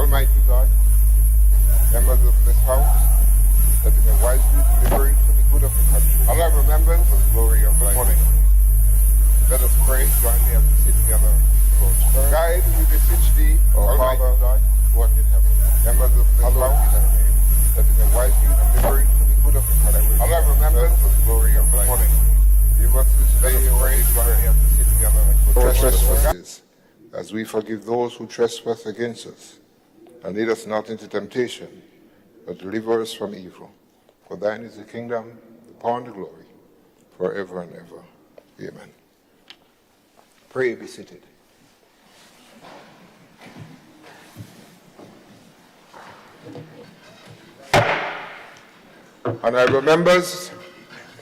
Almighty God, members of this House, that we may wisely deliberate for the good of the country. Honorable members, for the glory of life. Morning. Let us pray. Join me as we sit together. Guide, we beseech thee, Almighty God, who art in heaven. Members of this House, that we may wisely deliberate for the good of the country. Honorable members, for the glory of life. Morning. Give us this day your praise. Join me as we sit together. For trespasses, as we forgive those who trespass against us. And lead us not into temptation, but deliver us from evil. For thine is the kingdom, the power, and the glory, forever and ever. Amen. Pray, be seated. Honorable members,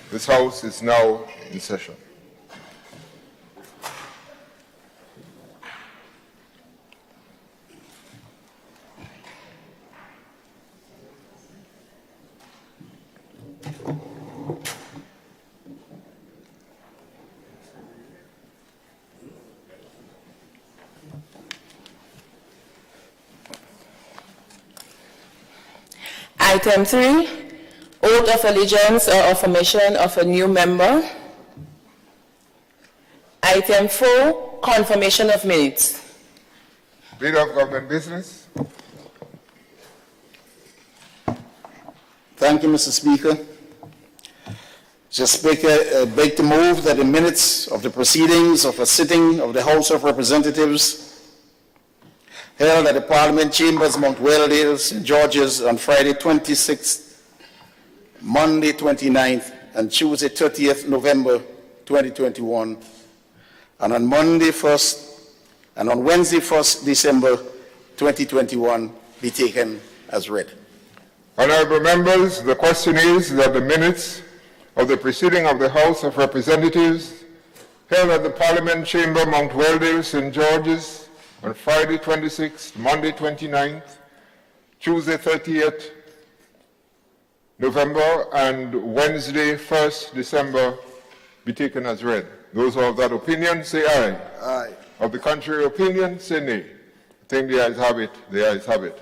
this House is now in session. Item 3, oath of allegiance or affirmation of a new member. Item 4, confirmation of minutes. Leader of Government Business. Thank you, Mr. Speaker. Mr. Speaker, beg to move that the minutes of the proceedings of a sitting of the House of Representatives held at the Parliament Chambers, Mount Weldale, St. George's on Friday 26th, Monday 29th, and Tuesday 30th November 2021, and on Monday 1st and on Wednesday 1st December 2021 be taken as read. Honorable members, the question is that the minutes of the proceeding of the House of Representatives held at the Parliament Chamber, Mount Weldale, St. George's, on Friday 26th, Monday 29th, Tuesday 30th November, and Wednesday 1st December be taken as read. Those who are of that opinion say aye. Aye. Of the contrary opinion, say nay. I think the ayes have it. The ayes have it.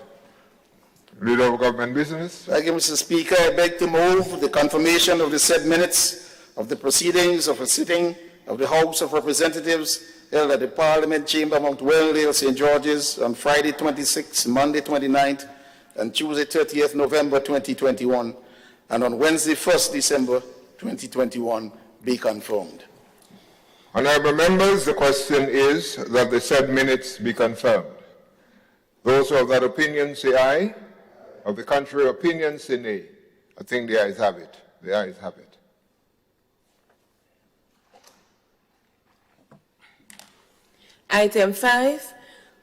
Leader of Government Business. Thank you, Mr. Speaker. I beg to move the confirmation of the said minutes of the proceedings of a sitting of the House of Representatives held at the Parliament Chamber, Mount Weldale, St. George's on Friday 26th, Monday 29th, and Tuesday 30th November 2021, and on Wednesday 1st December 2021 be confirmed. Honorable members, the question is that the said minutes be confirmed. Those who have that opinion say aye. Of the contrary opinion, say nay. I think the ayes have it. The ayes have it. Item 5,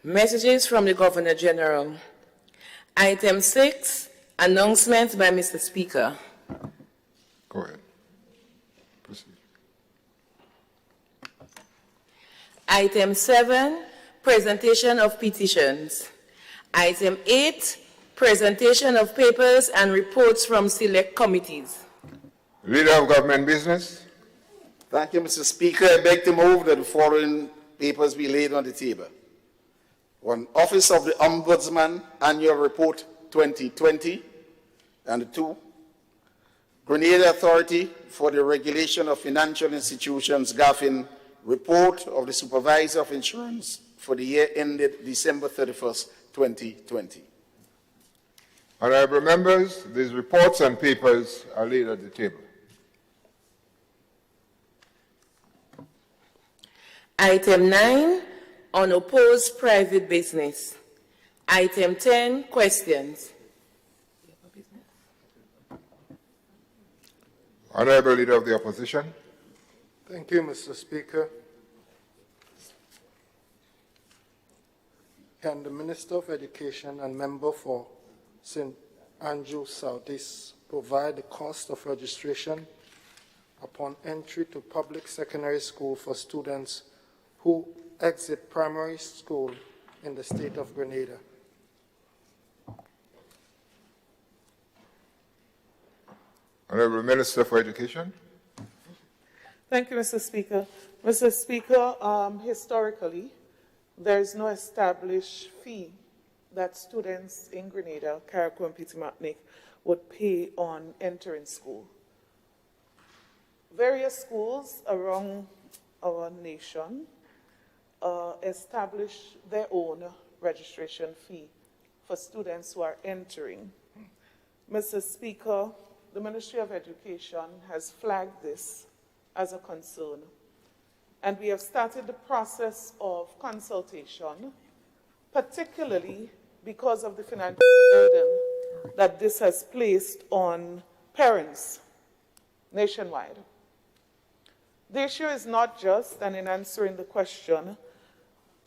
messages from the Governor General. Item 6, announcements by Mr. Speaker. Go ahead. Proceed. Item 7, presentation of petitions. Item 8, presentation of papers and reports from select committees. Leader of Government Business. Thank you, Mr. Speaker. I beg to move that the following papers be laid on the table. 1, Office of the Ombudsman Annual Report 2020, and 2, Grenada Authority for the Regulation of Financial Institutions, GAFIN, Report of the Supervisor of Insurance for the year ended December 31st, 2020. Honorable members, these reports and papers are laid at the table. Item 9, unopposed private business. Item 10, questions. Honorable Leader of the Opposition. Thank you, Mr. Speaker. Can the Minister of Education and member for St. Andrew Southeast provide the cost of registration upon entry to public secondary school for students who exit primary school in the state of Grenada? Honorable Minister for Education. Thank you, Mr. Speaker. Mr. Speaker, historically, there is no established fee that students in Grenada, Carriacou, and Petit-Martinique would pay on entering school. Various schools around our nation establish their own registration fee for students who are entering. Mr. Speaker, the Ministry of Education has flagged this as a concern, and we have started the process of consultation, particularly because of the financial burden that this has placed on parents nationwide. The issue is not just, and in answering the question,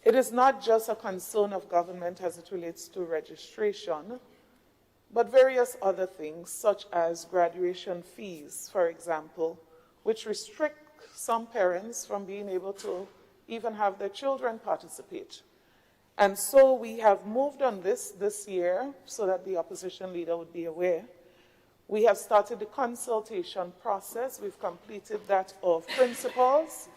it is not just a concern of government as it relates to registration, but various other things, such as graduation fees, for example, which restrict some parents from being able to even have their children participate. And so we have moved on this year so that the opposition leader would be aware. We have started the consultation process. We've completed that of principals.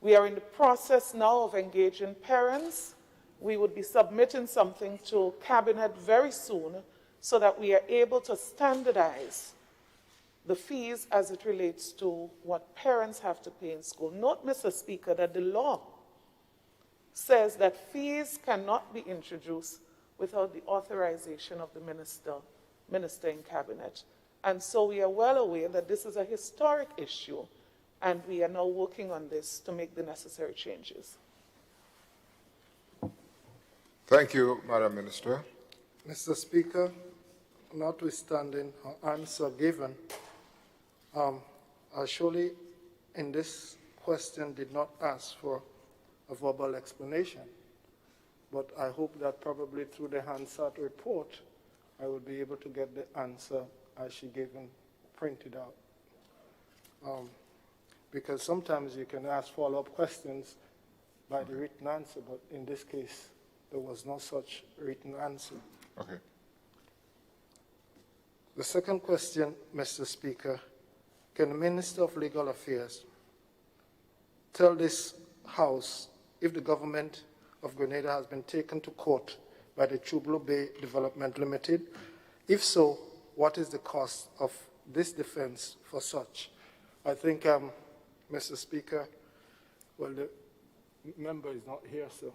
We are in the process now of engaging parents. We would be submitting something to Cabinet very soon so that we are able to standardize the fees as it relates to what parents have to pay in school. Note, Mr. Speaker, that the law says that fees cannot be introduced without the authorization of the minister in Cabinet. And so we are well aware that this is a historic issue, and we are now working on this to make the necessary changes. Thank you, Madam Minister. Mr. Speaker, notwithstanding her answer given, I surely in this question did not ask for a verbal explanation, but I hope that probably through the Hansard report, I will be able to get the answer as she gave and printed out. Because sometimes you can ask follow-up questions by the written answer, but in this case, there was no such written answer. Okay. The second question, Mr. Speaker, can the Minister of Legal Affairs tell this House if the government of Grenada has been taken to court by the Chublo Bay Development Limited? If so, what is the cost of this defense for such? I think, Mr. Speaker, well, the member is not here, so.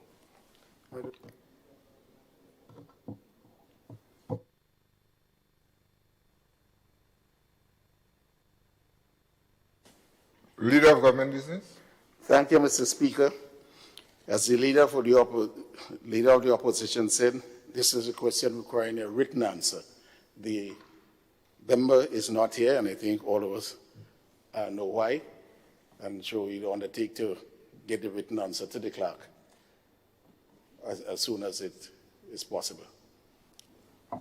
Leader of Government Business. Thank you, Mr. Speaker. As the leader of the opposition said, this is a question requiring a written answer. The member is not here, and I think all of us know why. And so we undertake to get the written answer to the clerk as soon as it is possible.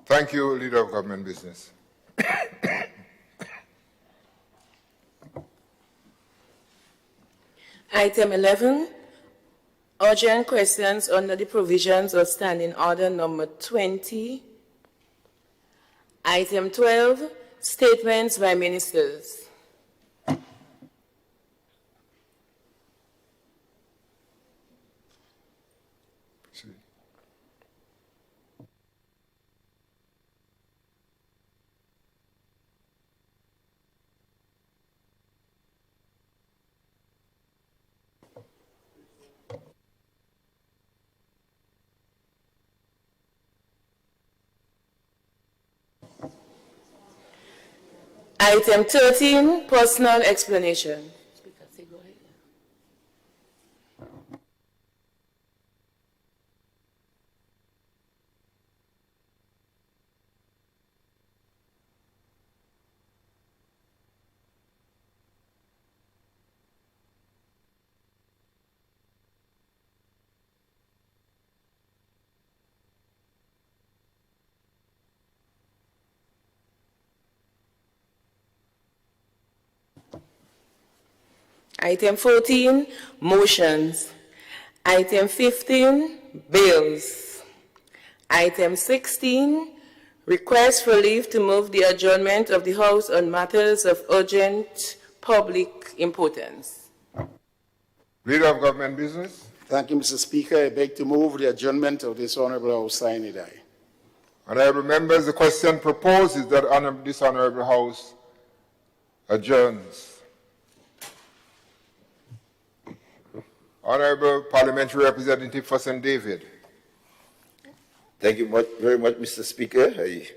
Thank you, Leader of Government Business. Item 11, urgent questions under the provisions of Standing Order number 20. Item 12, statements by ministers. Item 13, personal explanation. Speaker, say go ahead. Item 14, motions. Item 15, bills. Item 16, request for leave to move the adjournment of the House on matters of urgent public importance. Leader of Government Business. Thank you, Mr. Speaker. I beg to move the adjournment of this Honorable House sine die. Honorable members, the question proposed is that this Honorable House adjourns. Honorable Parliamentary Representative for St. David. Thank you very much, Mr. Speaker. I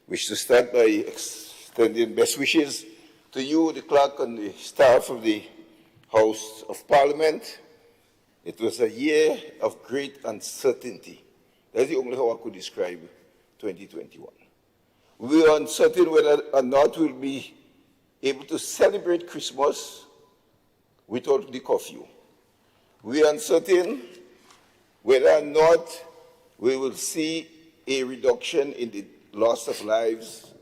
wish to start by extending best wishes to you, the clerk, and the staff of the House of Parliament. It was a year of great uncertainty. That's the only how I could describe 2021. We are uncertain whether or not we'll be able to celebrate Christmas without the curfew. We are uncertain whether or not we will see a reduction in the loss of lives.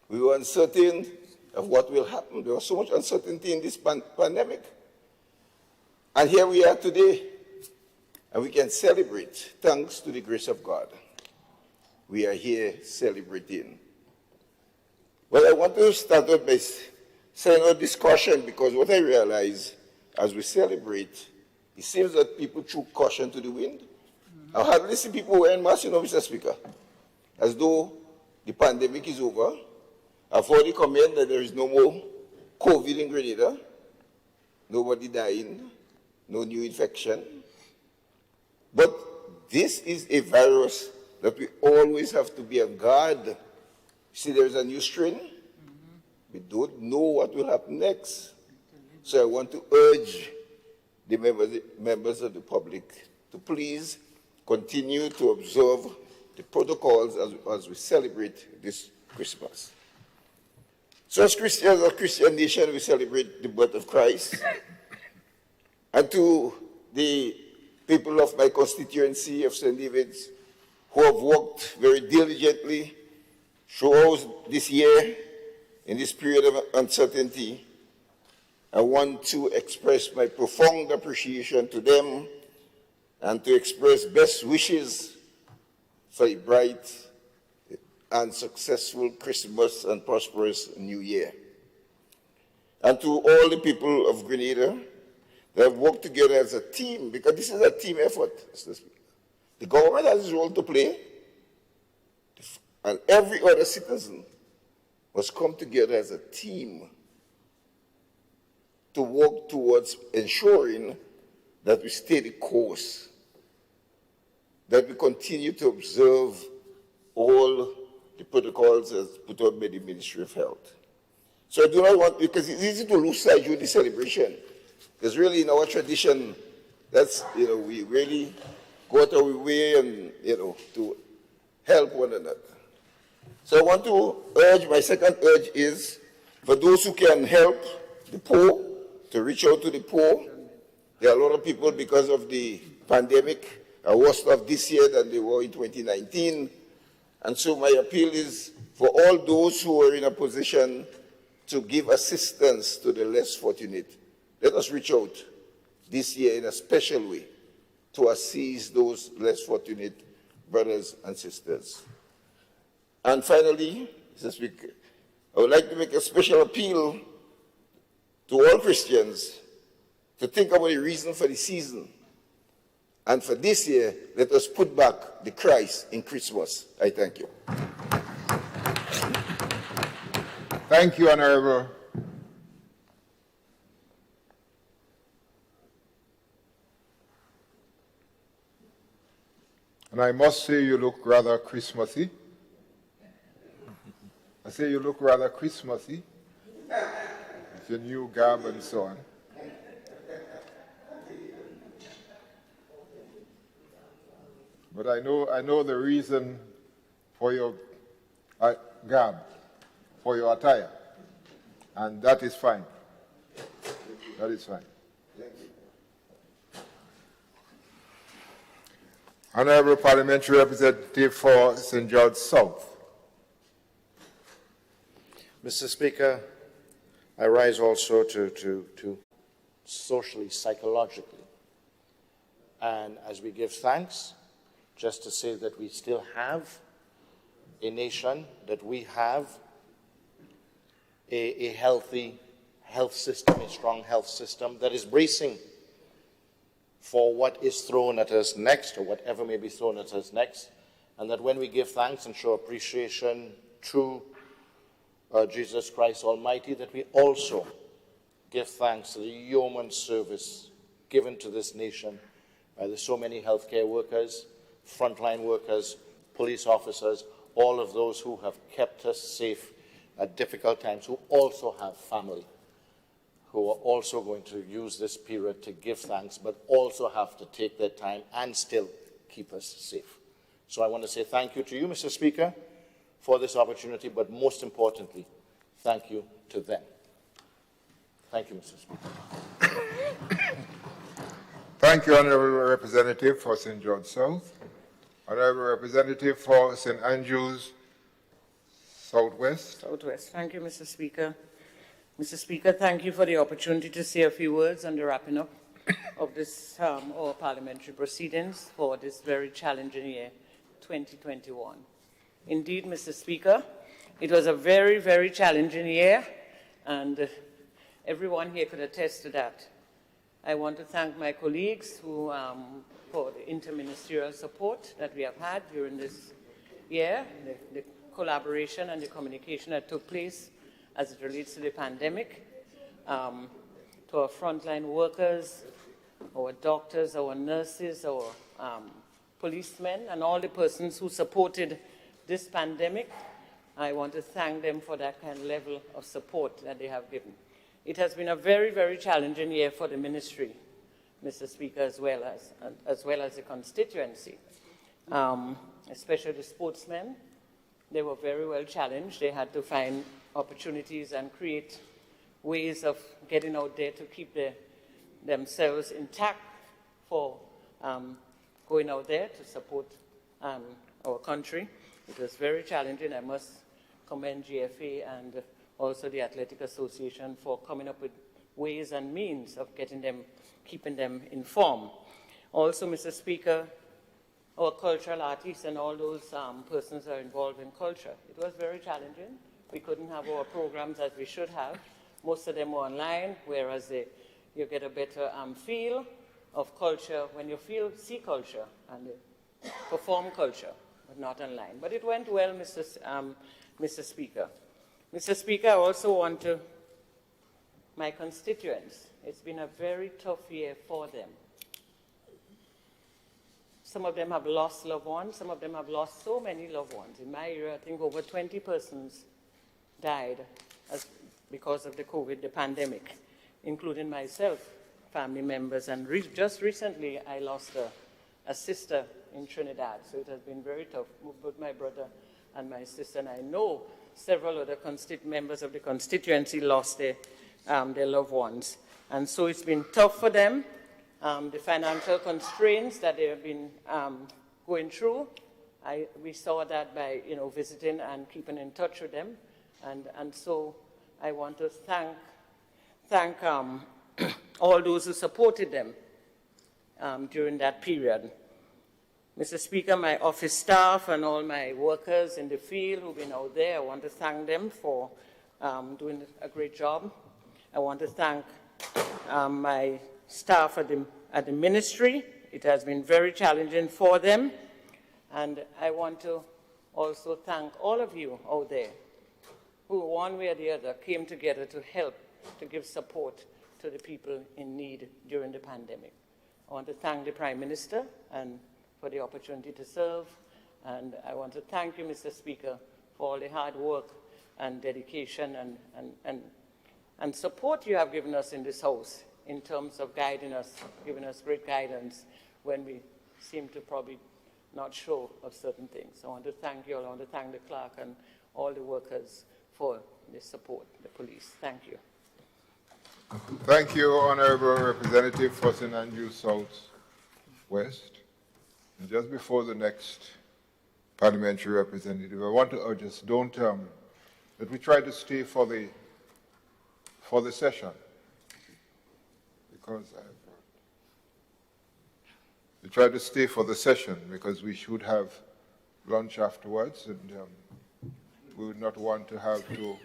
We were uncertain of what will happen. There was so much uncertainty in this pandemic. And here we are today, and we can celebrate thanks to the grace of God. We are here celebrating. Well, I want to start out by saying a discussion, because what I realize as we celebrate, it seems that people threw caution to the wind. I hardly see people wearing masks, Mr. Speaker, as though the pandemic is over. I've already commented that there is no more COVID in Grenada, nobody dying, no new infection. But this is a virus that we always have to be on guard. See, there's a new strain. We don't know what will happen next. So I want to urge the members of the public to please continue to observe the protocols as we celebrate this Christmas. So as Christians, as a Christian nation, we celebrate the birth of Christ. And to the people of my constituency of St. David's, who have worked very diligently throughout this year in this period of uncertainty, I want to express my profound appreciation to them and to express best wishes for a bright and successful Christmas and prosperous New Year. And to all the people of Grenada that have worked together as a team, because this is a team effort. The government has its role to play, and every other citizen must come together as a team to work towards ensuring that we stay the course, that we continue to observe all the protocols as put out by the Ministry of Health. So I do not want, because it's easy to lose sight during the celebration. Because really in our tradition, that's, we really go out our way and, to help one another. So I want to urge, my second urge is for those who can help the poor, to reach out to the poor. There are a lot of people, because of the pandemic, are worse off this year than they were in 2019. And so my appeal is for all those who are in a position to give assistance to the less fortunate. Let us reach out this year in a special way to assist those less fortunate brothers and sisters. And finally, Mr. Speaker, I would like to make a special appeal to all Christians to think about the reason for the season. And for this year, let us put back the Christ in Christmas. I thank you. Thank you, Honorable. And I must say you look rather Christmassy. I say you look rather Christmassy with your new garb and so on. But I know the reason for your garb, for your attire, and that is fine. That is fine. Honorable Parliamentary Representative for St. George South. Mr. Speaker, I rise also to socially, psychologically, and as we give thanks, just to say that we still have a nation, that we have a healthy health system, a strong health system that is bracing for what is thrown at us next, or whatever may be thrown at us next, and that when we give thanks and show appreciation to Jesus Christ Almighty, that we also give thanks to the yeoman service given to this nation by the so many healthcare workers, frontline workers, police officers, all of those who have kept us safe at difficult times, who also have family, who are also going to use this period to give thanks, but also have to take their time and still keep us safe. So I want to say thank you to you, Mr. Speaker, for this opportunity, but most importantly, thank you to them. Thank you, Mr. Speaker. Thank you, Honourable Representative for St. George South. Honourable Representative for St. Andrews Southwest. Southwest. Thank you, Mr. Speaker. Mr. Speaker, thank you for the opportunity to say a few words on the wrapping up of this our parliamentary proceedings for this very challenging year, 2021. Indeed, Mr. Speaker, it was a very, very challenging year, and everyone here could attest to that. I want to thank my colleagues who, for the interministerial support that we have had during this year, the collaboration and the communication that took place as it relates to the pandemic, to our frontline workers, our doctors, our nurses, our policemen, and all the persons who supported this pandemic. I want to thank them for that kind of level of support that they have given. It has been a very, very challenging year for the ministry, Mr. Speaker, as well as the constituency, especially the sportsmen. They were very well challenged. They had to find opportunities and create ways of getting out there to keep themselves intact for going out there to support our country. It was very challenging. I must commend GFA and also the Athletic Association for coming up with ways and means of keeping them informed. Also, Mr. Speaker, our cultural artists and all those persons are involved in culture. It was very challenging. We couldn't have our programs as we should have. Most of them were online, whereas you get a better feel of culture when you see culture and perform culture, but not online. But it went well, Mr. Speaker. Mr. Speaker, I also want to, my constituents, it's been a very tough year for them. Some of them have lost loved ones. Some of them have lost so many loved ones. In my area, I think over 20 persons died because of the pandemic, including myself, family members. And just recently, I lost a sister in Trinidad. So it has been very tough, both my brother and my sister. And I know several other members of the constituency lost their loved ones. And so it's been tough for them. The financial constraints that they have been going through, we saw that by visiting and keeping in touch with them, and so I want to thank all those who supported them during that period. Mr. Speaker, my office staff and all my workers in the field who've been out there, I want to thank them for doing a great job. I want to thank my staff at the ministry. It has been very challenging for them. And I want to also thank all of you out there who, one way or the other, came together to help, to give support to the people in need during the pandemic. I want to thank the Prime Minister and for the opportunity to serve. And I want to thank you, Mr. Speaker, for all the hard work and dedication and support you have given us in this House in terms of guiding us, giving us great guidance when we seem to probably not sure of certain things. I want to thank you all. I want to thank the clerk and all the workers for the support, the police. Thank you. Thank you, Honourable Representative for St. Andrews South West. And just before the next parliamentary representative, I want to urge us, that we try to stay for the session. Because we try to stay for the session because we should have lunch afterwards, and we would not want to have to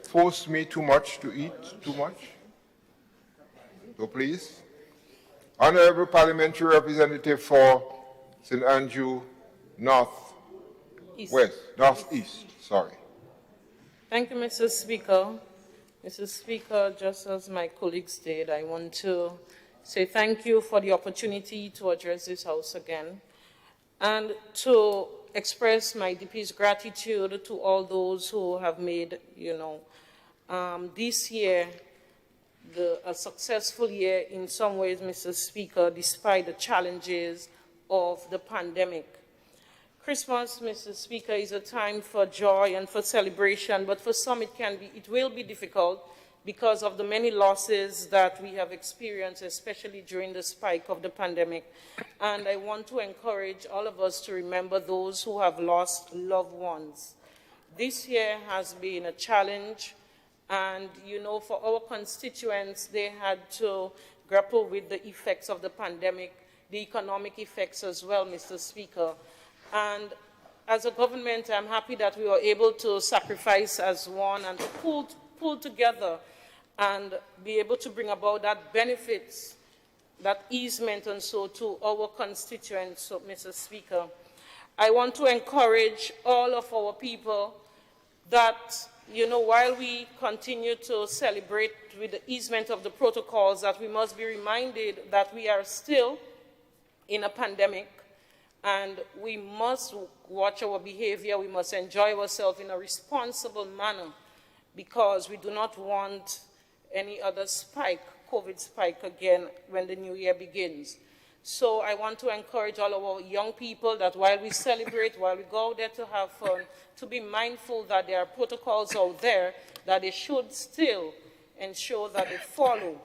force me too much to eat too much. So please, Honourable Parliamentary Representative for St. Andrew North Northeast, sorry. Thank you, Mr. Speaker. Mr. Speaker, just as my colleagues did, I want to say thank you for the opportunity to address this House again and to express my deepest gratitude to all those who have made, this year a successful year in some ways, Mr. Speaker, despite the challenges of the pandemic. Christmas, Mr. Speaker, is a time for joy and for celebration, but for some it will be difficult because of the many losses that we have experienced, especially during the spike of the pandemic. And I want to encourage all of us to remember those who have lost loved ones. This year has been a challenge, and for our constituents, they had to grapple with the effects of the pandemic, the economic effects as well, Mr. Speaker. And as a government, I'm happy that we were able to sacrifice as one and to pull together and be able to bring about that benefits, that easement and so to our constituents, so, Mr. Speaker. I want to encourage all of our people that, while we continue to celebrate with the easement of the protocols, that we must be reminded that we are still in a pandemic, and we must watch our behavior. We must enjoy ourselves in a responsible manner because we do not want any other COVID spike again when the new year begins. So I want to encourage all our young people that while we celebrate, while we go out there to have fun, to be mindful that there are protocols out there that they should still ensure that they follow.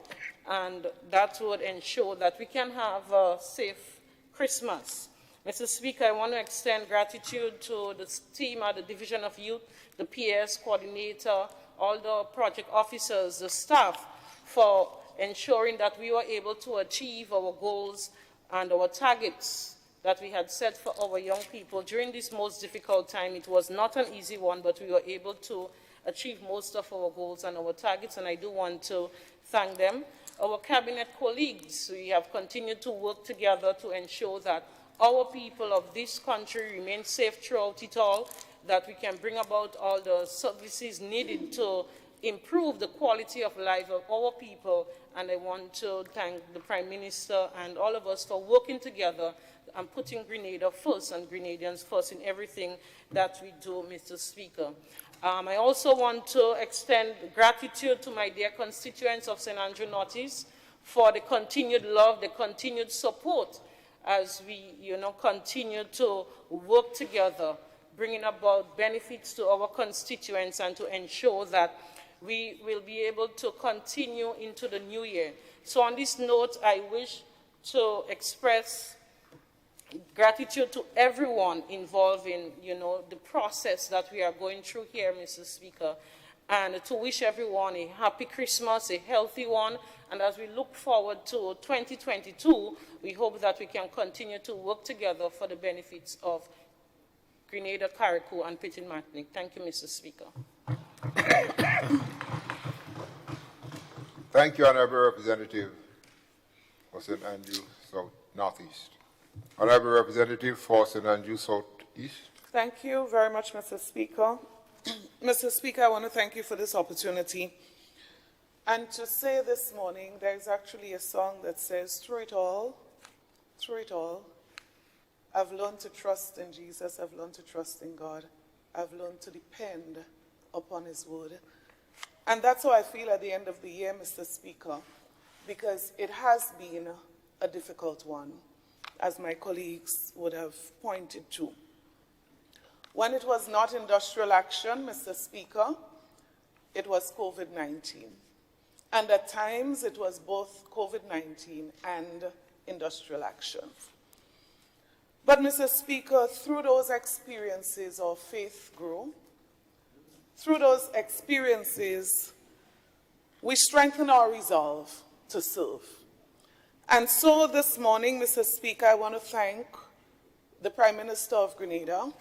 And that would ensure that we can have a safe Christmas. Mr. Speaker, I want to extend gratitude to the team at the Division of Youth, the PS coordinator, all the project officers, the staff, for ensuring that we were able to achieve our goals and our targets that we had set for our young people. During this most difficult time, it was not an easy one, but we were able to achieve most of our goals and our targets, and I do want to thank them. Our cabinet colleagues, we have continued to work together to ensure that our people of this country remain safe throughout it all, that we can bring about all the services needed to improve the quality of life of our people. And I want to thank the Prime Minister and all of us for working together and putting Grenada first and Grenadians first in everything that we do, Mr. Speaker. I also want to extend gratitude to my dear constituents of St. Andrew Northeast for the continued love, the continued support as we, continue to work together, bringing about benefits to our constituents and to ensure that we will be able to continue into the new year. So on this note, I wish to express gratitude to everyone involved in, the process that we are going through here, Mr. Speaker, and to wish everyone a happy Christmas, a healthy one. And as we look forward to 2022, we hope that we can continue to work together for the benefits of Grenada, Carriacou, and Petit Martinique. Thank you, Mr. Speaker. Thank you, Honourable Representative for St. Andrew South Northeast. Honourable Representative for St. Andrew South East. Thank you very much, Mr. Speaker. Mr. Speaker, I want to thank you for this opportunity. And to say this morning, there's actually a song that says, through it all, I've learned to trust in Jesus, I've learned to trust in God, I've learned to depend upon His word. And that's how I feel at the end of the year, Mr. Speaker, because it has been a difficult one, as my colleagues would have pointed to. When it was not industrial action, Mr. Speaker, it was COVID-19. And at times, it was both COVID-19 and industrial action. But, Mr. Speaker, through those experiences, our faith grew. Through those experiences, we strengthen our resolve to serve. And so this morning, Mr. Speaker, I want to thank the Prime Minister of Grenada,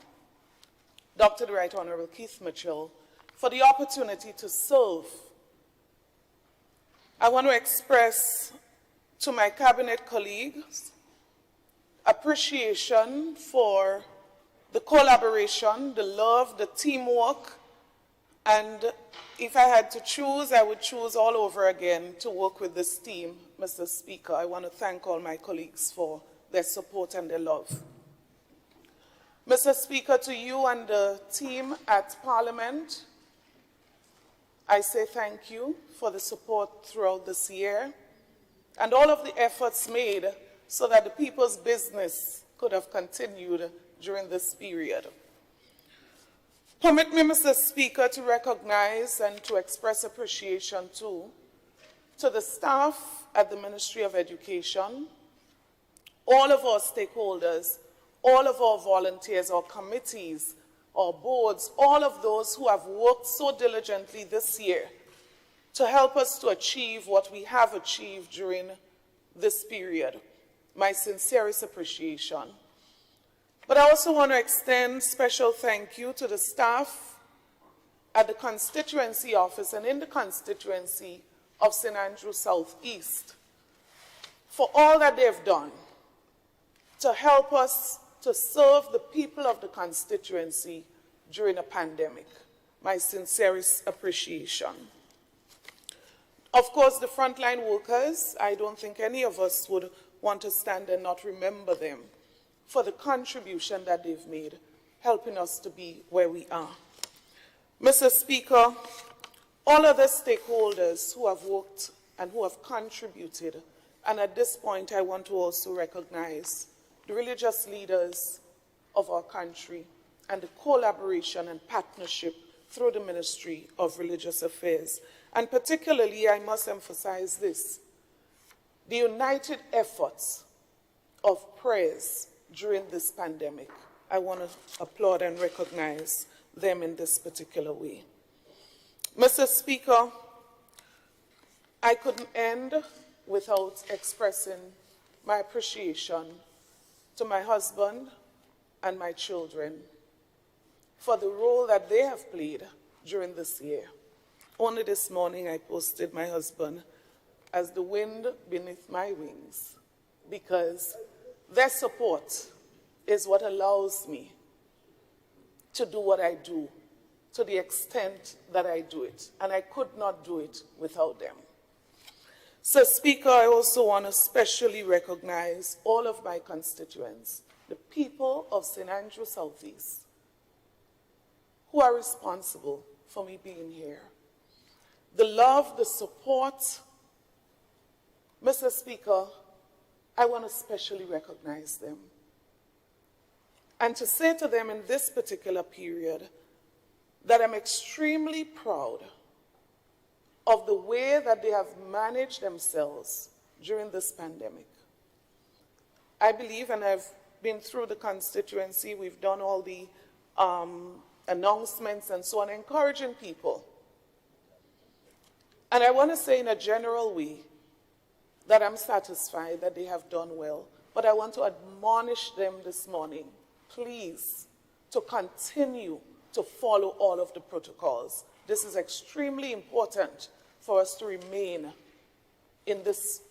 Dr. the Right Honorable Keith Mitchell, for the opportunity to serve. I want to express to my cabinet colleagues appreciation for the collaboration, the love, the teamwork, and if I had to choose, I would choose all over again to work with this team, Mr. Speaker. I want to thank all my colleagues for their support and their love. Mr. Speaker, to you and the team at Parliament, I say thank you for the support throughout this year and all of the efforts made so that the people's business could have continued during this period. Permit me, Mr. Speaker, to recognize and to express appreciation too to the staff at the Ministry of Education, all of our stakeholders, all of our volunteers, our committees, our boards, all of those who have worked so diligently this year to help us to achieve what we have achieved during this period. My sincerest appreciation. But I also want to extend special thank you to the staff at the constituency office and in the constituency of St. Andrew Southeast for all that they've done to help us to serve the people of the constituency during a pandemic. My sincerest appreciation. Of course, the frontline workers, I don't think any of us would want to stand and not remember them for the contribution that they've made, helping us to be where we are. Mr. Speaker, all other stakeholders who have worked and who have contributed, and at this point I want to also recognize the religious leaders of our country and the collaboration and partnership through the Ministry of Religious Affairs. And particularly, I must emphasize this, the united efforts of prayers during this pandemic. I want to applaud and recognize them in this particular way. Mr. Speaker, I couldn't end without expressing my appreciation to my husband and my children for the role that they have played during this year. Only this morning I posted my husband as the wind beneath my wings, because their support is what allows me to do what I do to the extent that I do it, and I could not do it without them. So, Speaker, I also want to specially recognize all of my constituents, the people of St. Andrew Southeast, who are responsible for me being here. The love, the support. Mr. Speaker, I want to specially recognize them. And to say to them in this particular period that I'm extremely proud of the way that they have managed themselves during this pandemic. I believe, and I've been through the constituency, we've done all the announcements and so on, encouraging people. And I want to say in a general way that I'm satisfied that they have done well, but I want to admonish them this morning, please, to continue to follow all of the protocols. This is extremely important for us to remain in this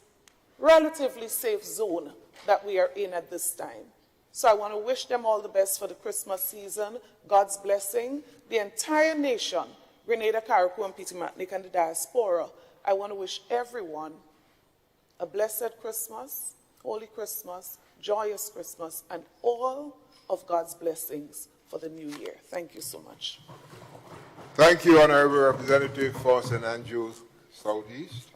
relatively safe zone that we are in at this time. So I want to wish them all the best for the Christmas season, God's blessing, the entire nation, Grenada, Carriacou, and Petit Martinique, and the diaspora. I want to wish everyone a blessed Christmas, Holy Christmas, joyous Christmas, and all of God's blessings for the new year. Thank you so much. Thank you, Honorable Representative for St. Andrews Southeast.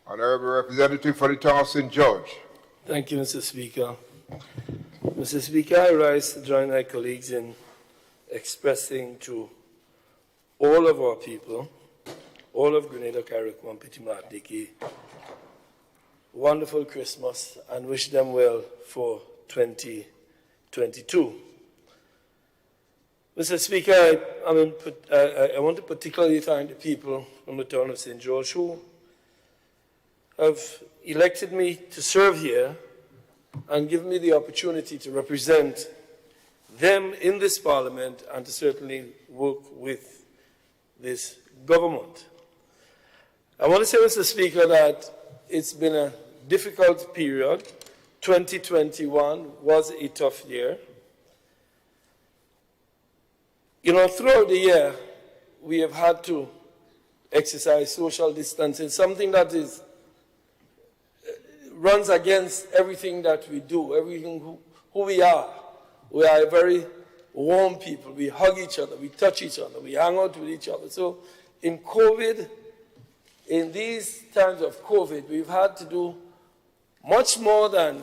Honorable Representative for the Town of St. George. Thank you, Mr. Speaker. Mr. Speaker, I rise to join my colleagues in expressing to all of our people, all of Grenada, Carriacou, and Petit Martinique, a wonderful Christmas and wish them well for 2022. Mr. Speaker, I want to particularly thank the people from the town of St. George who have elected me to serve here and given me the opportunity to represent them in this parliament and to certainly work with this government. I want to say, Mr. Speaker, that it's been a difficult period. 2021 was a tough year. You know, throughout the year, we have had to exercise social distancing, something that runs against everything that we do, everything who we are. We are a very warm people. We hug each other, we touch each other, we hang out with each other. So in COVID, in these times of COVID, we've had to do much more than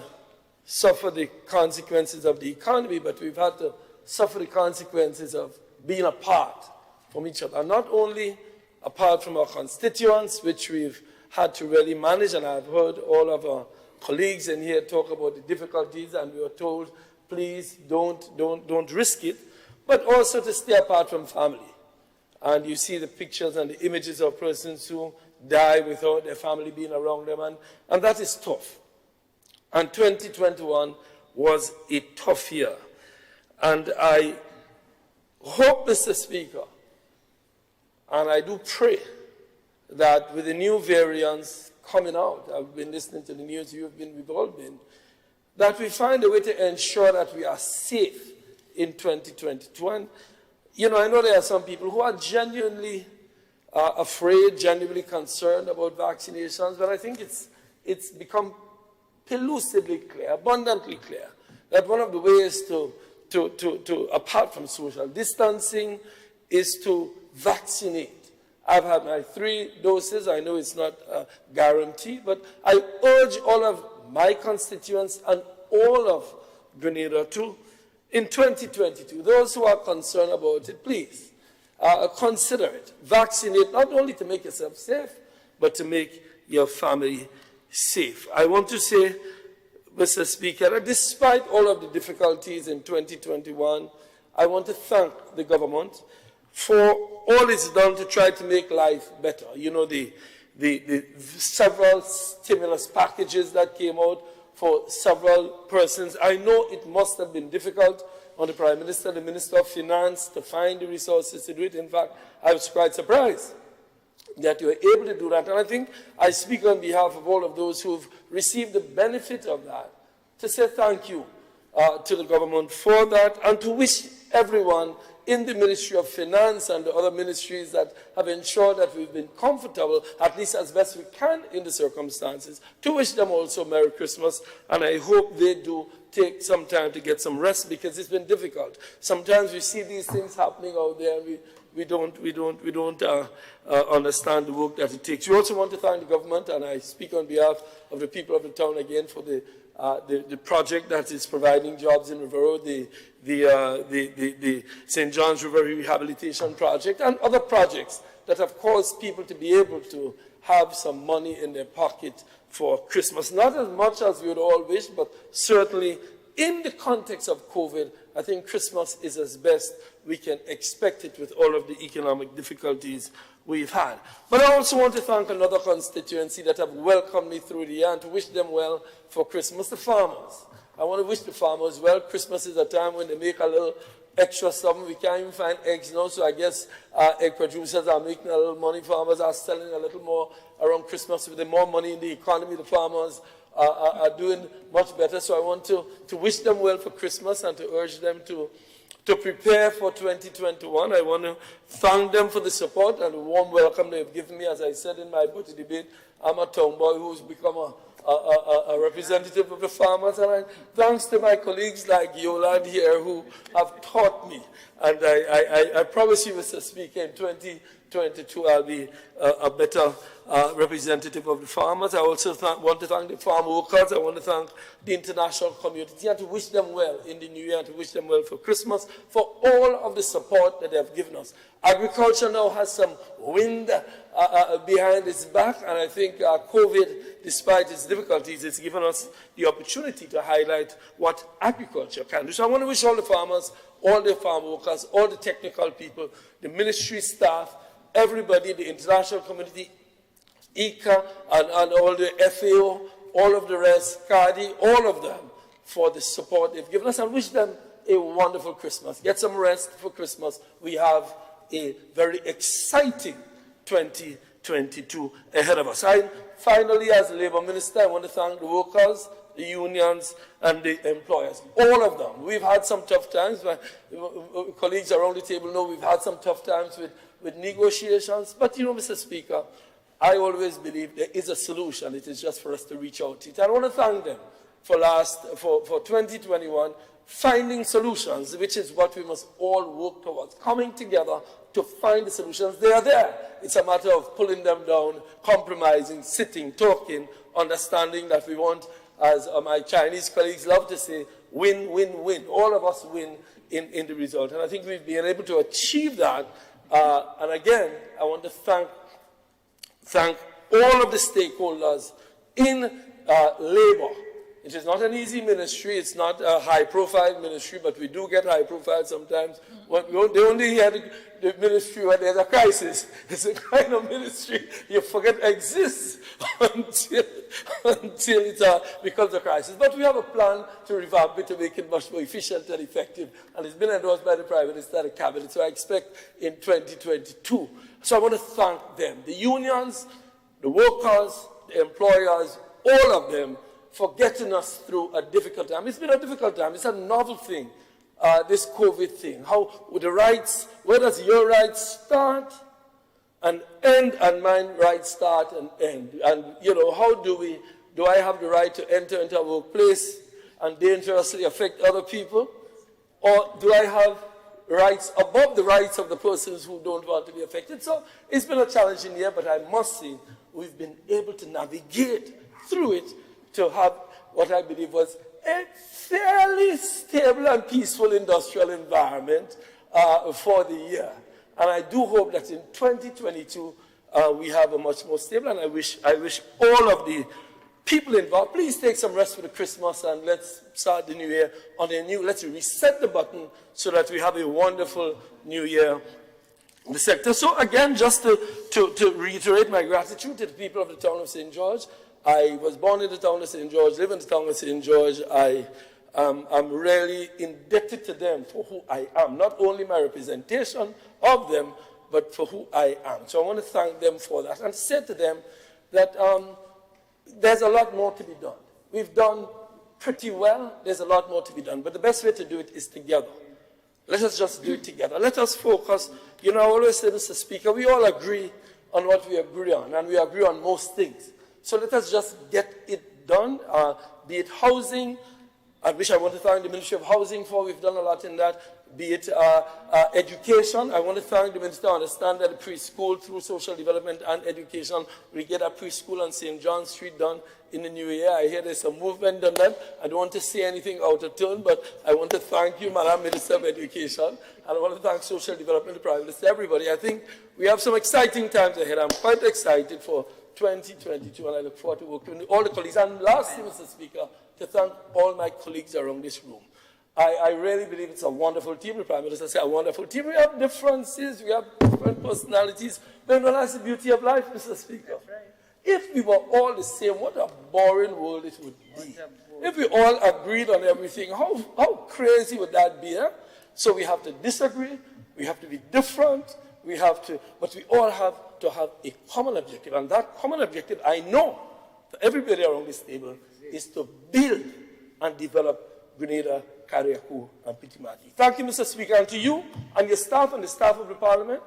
suffer the consequences of the economy, but we've had to suffer the consequences of being apart from each other. And not only apart from our constituents, which we've had to really manage, and I've heard all of our colleagues in here talk about the difficulties, and we were told, please don't risk it, but also to stay apart from family. And you see the pictures and the images of persons who die without their family being around them, and that is tough. And 2021 was a tough year. And I hope, Mr. Speaker, and I do pray that with the new variants coming out, I've been listening to the news, we've all been, that we find a way to ensure that we are safe in 2022. And, you know, I know there are some people who are genuinely afraid, genuinely concerned about vaccinations, but I think it's become elusively clear, abundantly clear, that one of the ways to apart from social distancing, is to vaccinate. I've had my 3 doses. I know it's not a guarantee, but I urge all of my constituents and all of Grenada to, in 2022, those who are concerned about it, please consider it. Vaccinate, not only to make yourself safe, but to make your family safe. I want to say, Mr. Speaker, that despite all of the difficulties in 2021, I want to thank the government for all it's done to try to make life better. You know, the several stimulus packages that came out for several persons. I know it must have been difficult on the Prime Minister, the Minister of Finance, to find the resources to do it. In fact, I was quite surprised that you were able to do that. And I think I speak on behalf of all of those who've received the benefit of that, to say thank you to the government for that, and to wish everyone in the Ministry of Finance and the other ministries that have ensured that we've been comfortable, at least as best we can in the circumstances, to wish them also Merry Christmas. And I hope they do take some time to get some rest, because it's been difficult. Sometimes we see these things happening out there, and we don't understand the work that it takes. We also want to thank the government, and I speak on behalf of the people of the town again, for the project that is providing jobs in River Road, the St. John's River Rehabilitation Project, and other projects that have caused people to be able to have some money in their pocket for Christmas. Not as much as we would all wish, but certainly in the context of COVID, I think Christmas is as best we can expect it with all of the economic difficulties we've had. But I also want to thank another constituency that have welcomed me through the year, and to wish them well for Christmas, the farmers. I want to wish the farmers well. Christmas is a time when they make a little extra something. We can't even find eggs now, so I guess egg producers are making a little money. Farmers are selling a little more around Christmas. With the more money in the economy, the farmers are doing much better. So I want to wish them well for Christmas, and to urge them to prepare for 2021. I want to thank them for the support and the warm welcome they've given me. As I said in my budget debate, I'm a town boy who's become a representative of the farmers, and thanks to my colleagues like Yolande here who have taught me. And I promise you, Mr. Speaker, in 2022 I'll be a better representative of the farmers. I also want to thank the farm workers. I want to thank the international community, and to wish them well in the new year, and to wish them well for Christmas, for all of the support that they have given us. Agriculture now has some wind behind its back, and I think COVID, despite its difficulties, has given us the opportunity to highlight what agriculture can do. So I want to wish all the farmers, all the farm workers, all the technical people, the ministry staff, everybody, the international community, ICA, and all the FAO, all of the rest, CARDI, all of them, for the support they've given us, and wish them a wonderful Christmas. Get some rest for Christmas. We have a very exciting 2022 ahead of us. I finally, as Labour Minister, I want to thank the workers, the unions, and the employers, all of them. We've had some tough times. My colleagues around the table know we've had some tough times with negotiations. But, you know, Mr. Speaker, I always believe there is a solution. It is just for us to reach out to it. I want to thank them for 2021, finding solutions, which is what we must all work towards, coming together to find the solutions. They are there. It's a matter of pulling them down, compromising, sitting, talking, understanding that we want, as my Chinese colleagues love to say, win, win, win. All of us win in the result. And I think we've been able to achieve that. And again, I want to thank all of the stakeholders in labor. It is not an easy ministry. It's not a high-profile ministry, but we do get high-profile sometimes. They only hear the ministry when there's a crisis. It's a kind of ministry you forget exists until it becomes a crisis. But we have a plan to revamp it, to make it much more efficient and effective. And it's been endorsed by the Prime Minister and the Cabinet, so I expect in 2022. So I want to thank them, the unions, the workers, the employers, all of them, for getting us through a difficult time. It's been a difficult time. It's a novel thing, this COVID thing. How with the rights, where does your rights start and end, and mine rights start and end? And, you know, how do I have the right to enter into a workplace and dangerously affect other people? Or do I have rights above the rights of the persons who don't want to be affected? So it's been a challenging year, but I must say we've been able to navigate through it to have what I believe was a fairly stable and peaceful industrial environment for the year. And I do hope that in 2022 we have a much more stable, and I wish all of the people involved, please take some rest for the Christmas and let's start the new year on a new, let's reset the button so that we have a wonderful new year in the sector. So again, just to reiterate my gratitude to the people of the town of St. George. I was born in the town of St. George, live in the town of St. George. I'm really indebted to them for who I am, not only my representation of them, but for who I am. So I want to thank them for that and say to them that there's a lot more to be done. We've done pretty well. There's a lot more to be done. But the best way to do it is together. Let us just do it together. Let us focus. You know, I always say, Mr. Speaker, we all agree on what we agree on, and we agree on most things. So let us just get it done, be it housing, which I want to thank the Ministry of Housing for. We've done a lot in that. Be it education. I want to thank the Minister. I understand that the preschool, through social development and education, we get a preschool on St. John Street done in the new year. I hear there's some movement on that. I don't want to say anything out of turn, but I want to thank you, Madam Minister of Education. And I want to thank social development, the Prime Minister, everybody. I think we have some exciting times ahead. I'm quite excited for 2022, and I look forward to working with all the colleagues. And lastly, Mr. Speaker, to thank all my colleagues around this room. I really believe it's a wonderful team. The Prime Minister said a wonderful team. We have differences, we have different personalities, but that's the beauty of life, Mr. Speaker. Right. If we were all the same, what a boring world it would be. If we all agreed on everything, how crazy would that be? Eh? So we have to disagree, we have to be different, but we all have to have a common objective. And that common objective, I know, for everybody around this table, is to build and develop Grenada, Kariakou, and Pitimati. Thank you, Mr. Speaker, and to you and your staff and the staff of the Parliament.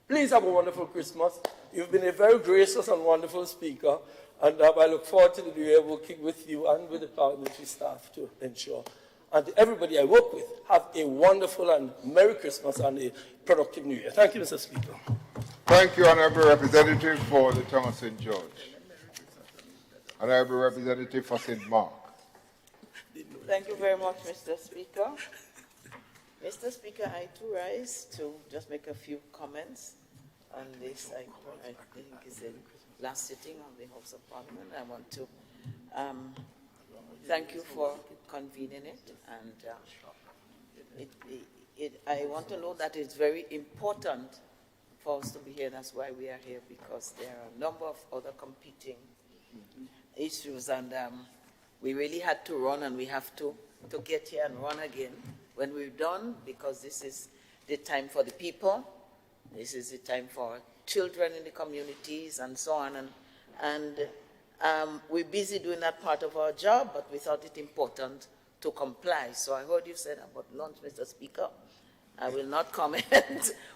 Please have a wonderful Christmas. You've been a very gracious and wonderful speaker, and I look forward to the new year working with you and with the parliamentary staff to ensure. And to everybody I work with, have a wonderful and Merry Christmas and a productive new year. Thank you, Mr. Speaker. Thank you, Honourable Representative for the town of St. George. Honourable Representative for St. Mark. Thank you very much, Mr. Speaker. Mr. Speaker, I too rise to just make a few comments on this. I think it's the last sitting of the House of Parliament. I want to thank you for convening it, and I want to know that it's very important for us to be here. That's why we are here, because there are a number of other competing issues, and we really had to run, and we have to get here and run again when we're done, because this is the time for the people. This is the time for children in the communities and so on. And we're busy doing that part of our job, but we thought it important to comply. So I heard you said about lunch, Mr. Speaker. I will not comment,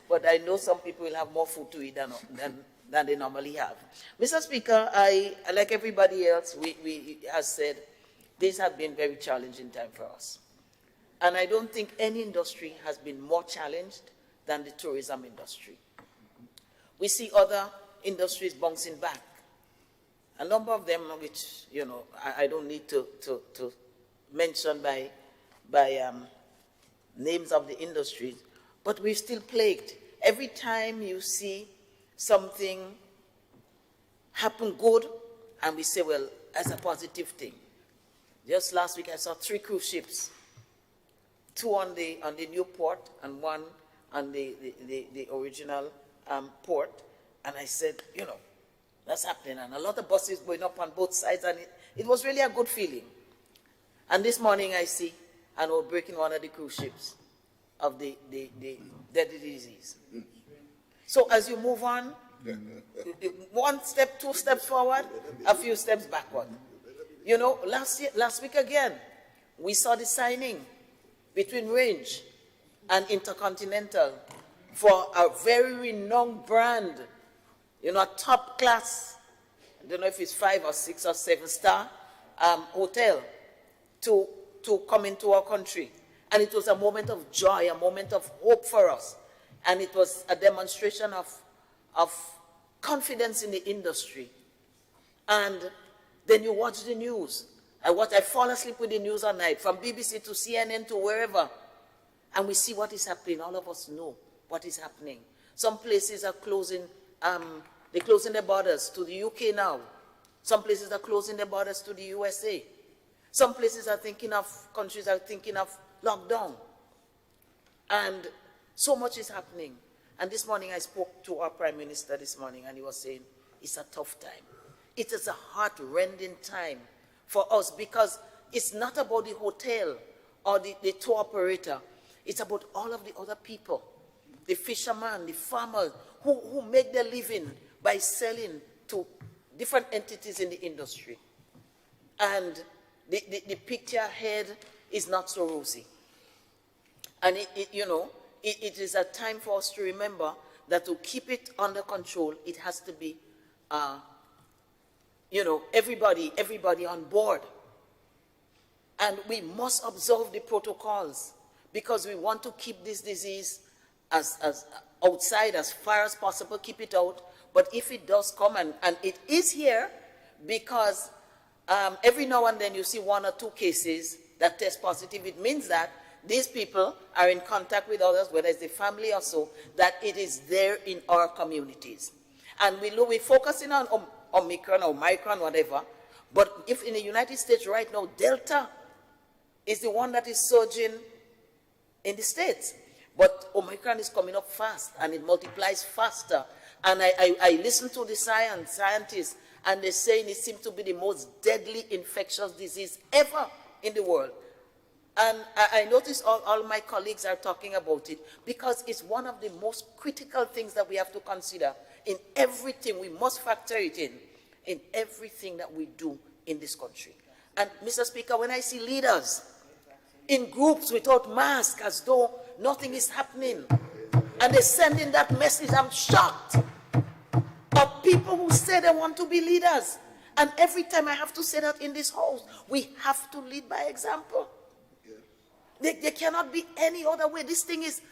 but I know some people will have more food to eat than they normally have. Mr. Speaker, I, like everybody else, we has said, this has been a very challenging time for us. And I don't think any industry has been more challenged than the tourism industry. We see other industries bouncing back. A number of them, which, you know, I don't need to mention by names of the industries, but we're still plagued. Every time you see something happen good, and we say, well, that's a positive thing. Just last week I saw 3 cruise ships, 2 on the new port and 1 on the original port, and I said, you know, that's happening, and a lot of buses going up on both sides, and it was really a good feeling. And this morning I see an outbreak in one of the cruise ships of the deadly disease. So as you move on, 1 step, 2 steps forward, a few steps backward. You know, last week again, we saw the signing between Range and Intercontinental for a very renowned brand, you know, a top class, I don't know if it's 5 or 6 or 7 star hotel to come into our country. And it was a moment of joy, a moment of hope for us. And it was a demonstration of confidence in the industry. And then you watch the news. I fall asleep with the news at night, from BBC to CNN to wherever. And we see what is happening. All of us know what is happening. Some places are closing, they're closing their borders to the UK now. Some places are closing their borders to the USA. Some places are thinking of, countries are thinking of lockdown. And so much is happening. And this morning I spoke to our Prime Minister this morning, and he was saying, it's a tough time. It is a heart-rending time for us, because it's not about the hotel or the tour operator. It's about all of the other people, the fishermen, the farmers, who make their living by selling to different entities in the industry. And the picture ahead is not so rosy. And it is a time for us to remember that to keep it under control, it has to be, everybody on board. And we must observe the protocols, because we want to keep this disease as outside as far as possible, keep it out. But if it does come, and it is here, because every now and then you see 1 or 2 cases that test positive, it means that these people are in contact with others, whether it's the family or so, that it is there in our communities. And we're focusing on Omicron or Micron, whatever, but if in the United States right now, Delta is the one that is surging in the States. But Omicron is coming up fast, and it multiplies faster. And I listen to the scientists, and they're saying it seems to be the most deadly infectious disease ever in the world. And I notice all my colleagues are talking about it, because it's one of the most critical things that we have to consider in everything. We must factor it in everything that we do in this country. And Mr. Speaker, when I see leaders in groups without masks, as though nothing is happening, and they send in that message, I'm shocked. Of people who say they want to be leaders. And every time I have to say that in this house, we have to lead by example. There cannot be any other way. This thing is,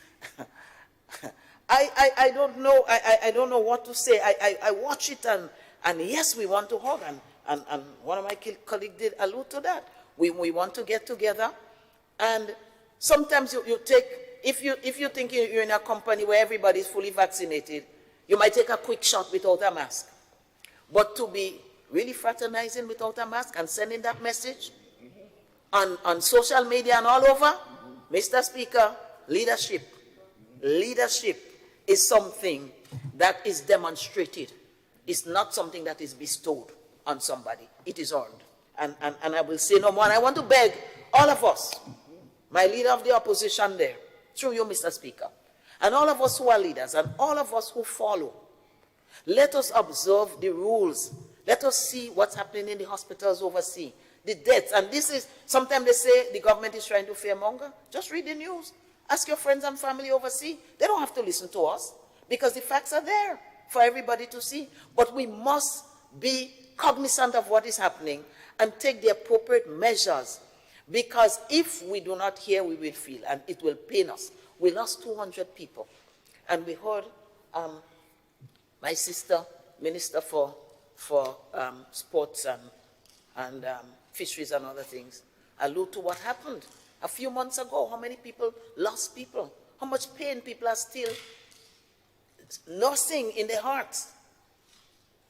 I don't know. I don't know what to say. I watch it, and yes, we want to hug, and one of my colleagues did allude to that. We want to get together, and sometimes you take, if you think you're in a company where everybody is fully vaccinated, you might take a quick shot without a mask. But to be really fraternizing without a mask and sending that message on social media and all over, Mr. Speaker, leadership is something that is demonstrated. It's not something that is bestowed on somebody. It is earned. And I will say no more. And I want to beg all of us, my leader of the opposition there, through you, Mr. Speaker, and all of us who are leaders, and all of us who follow, let us observe the rules. Let us see what's happening in the hospitals overseas, the deaths. And this is, sometimes they say the government is trying to fearmonger. Just read the news. Ask your friends and family overseas. They don't have to listen to us because the facts are there for everybody to see. But we must be cognizant of what is happening and take the appropriate measures, because if we do not hear, we will feel, and it will pain us. We lost 200 people. And we heard my sister, Minister for Sports and Fisheries and other things, allude to what happened a few months ago. How many people lost people? How much pain people are still nursing in their hearts.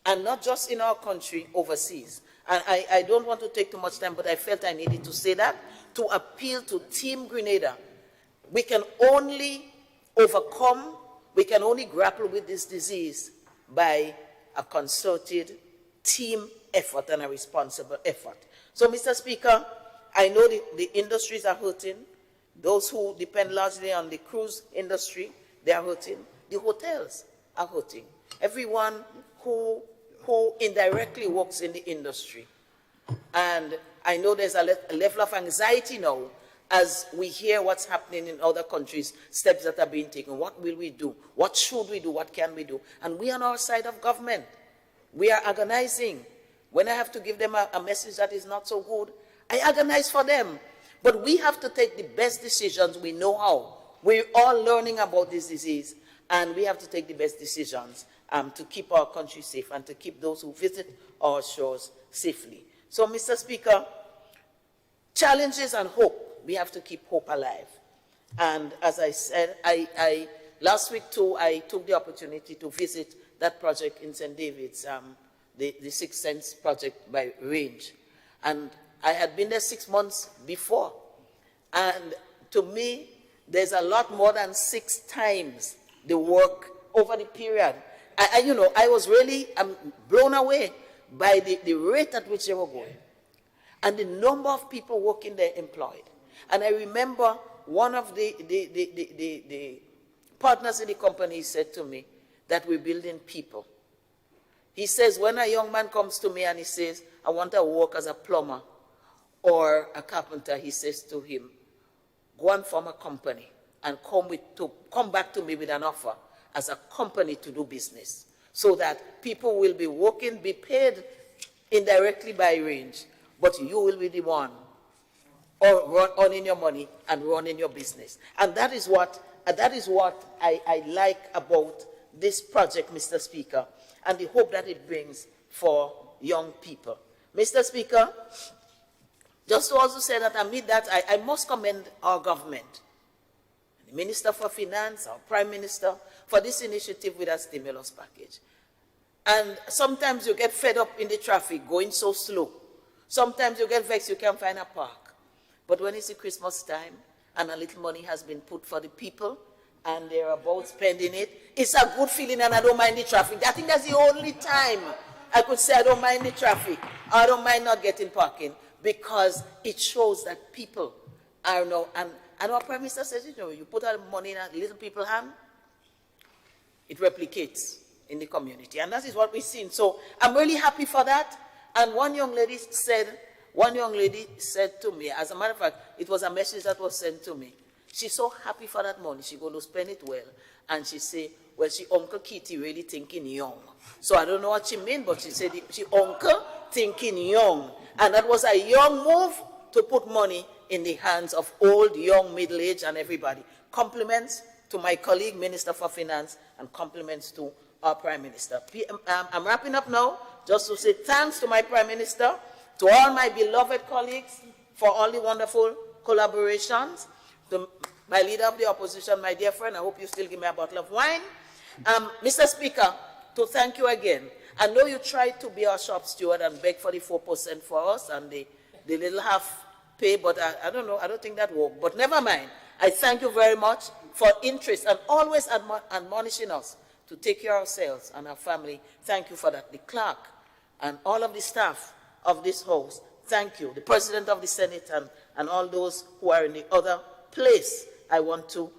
And not just in our country, overseas. And I don't want to take too much time, but I felt I needed to say that, to appeal to Team Grenada. We can only overcome, we can only grapple with this disease by a concerted team effort and a responsible effort. So, Mr. Speaker, I know the industries are hurting. Those who depend largely on the cruise industry, they are hurting. The hotels are hurting. Everyone who indirectly works in the industry. And I know there's a level of anxiety now as we hear what's happening in other countries, steps that are being taken. What will we do? What should we do? What can we do? And we on our side of government, we are agonizing. When I have to give them a message that is not so good, I agonize for them. But we have to take the best decisions we know how. We're all learning about this disease, and we have to take the best decisions to keep our country safe and to keep those who visit our shores safely. So, Mr. Speaker, challenges and hope. We have to keep hope alive. And as I said, last week too, I took the opportunity to visit that project in St. David's, the Sixth Sense project by Range. And I had been there 6 months before. And to me, there's a lot more than 6 times the work over the period. I was really blown away by the rate at which they were going and the number of people working there employed. And I remember one of the partners in the company said to me that we're building people. He says, when a young man comes to me and he says, I want to work as a plumber or a carpenter, he says to him, go and form a company and come back to me with an offer as a company to do business, so that people will be working, be paid indirectly by Range, but you will be the one earning your money and running your business. And that is what I like about this project, Mr. Speaker, and the hope that it brings for young people. Mr. Speaker, just to also say that amid that, I must commend our government, the Minister for Finance, our Prime Minister, for this initiative with a stimulus package. And sometimes you get fed up in the traffic going so slow. Sometimes you get vexed you can't find a park. But when it's the Christmas time and a little money has been put for the people and they're about spending it, it's a good feeling, and I don't mind the traffic. I think that's the only time I could say I don't mind the traffic. I don't mind not getting parking, because it shows that people are now, and our Prime Minister says, you put out money in a little people's hand, it replicates in the community. And that is what we've seen. So I'm really happy for that. And one young lady said to me, as a matter of fact, it was a message that was sent to me. She's so happy for that money. She's going to spend it well. And she said, well, she Uncle Kitty really thinking young. So I don't know what she meant, but she said she Uncle thinking young. And that was a young move to put money in the hands of old, young, middle-aged, and everybody. Compliments to my colleague, Minister for Finance, and compliments to our Prime Minister. I'm wrapping up now, just to say thanks to my Prime Minister, to all my beloved colleagues for all the wonderful collaborations, to my leader of the opposition, my dear friend, I hope you still give me a bottle of wine. Mr. Speaker, to thank you again. I know you tried to be our shop steward and beg for the 4% for us and the little half pay, but I don't know, I don't think that worked. But never mind. I thank you very much for interest and always admonishing us to take care of ourselves and our family. Thank you for that. The clerk and all of the staff of this house, thank you. The President of the Senate and all those who are in the other place, I want to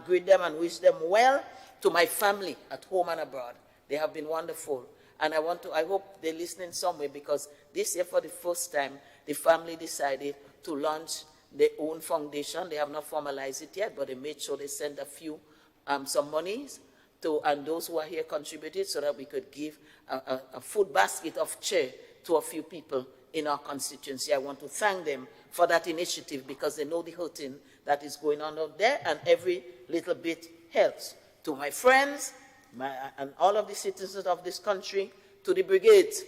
greet them and wish them well. To my family at home and abroad, they have been wonderful. And I hope they listen in some way, because this year, for the first time, the family decided to launch their own foundation. They have not formalized it yet, but they made sure they sent a few, some monies and those who are here contributed, so that we could give a food basket of chair to a few people in our constituency. I want to thank them for that initiative, because they know the hurting that is going on out there, and every little bit helps. To my friends, and all of the citizens of this country, to the brigades.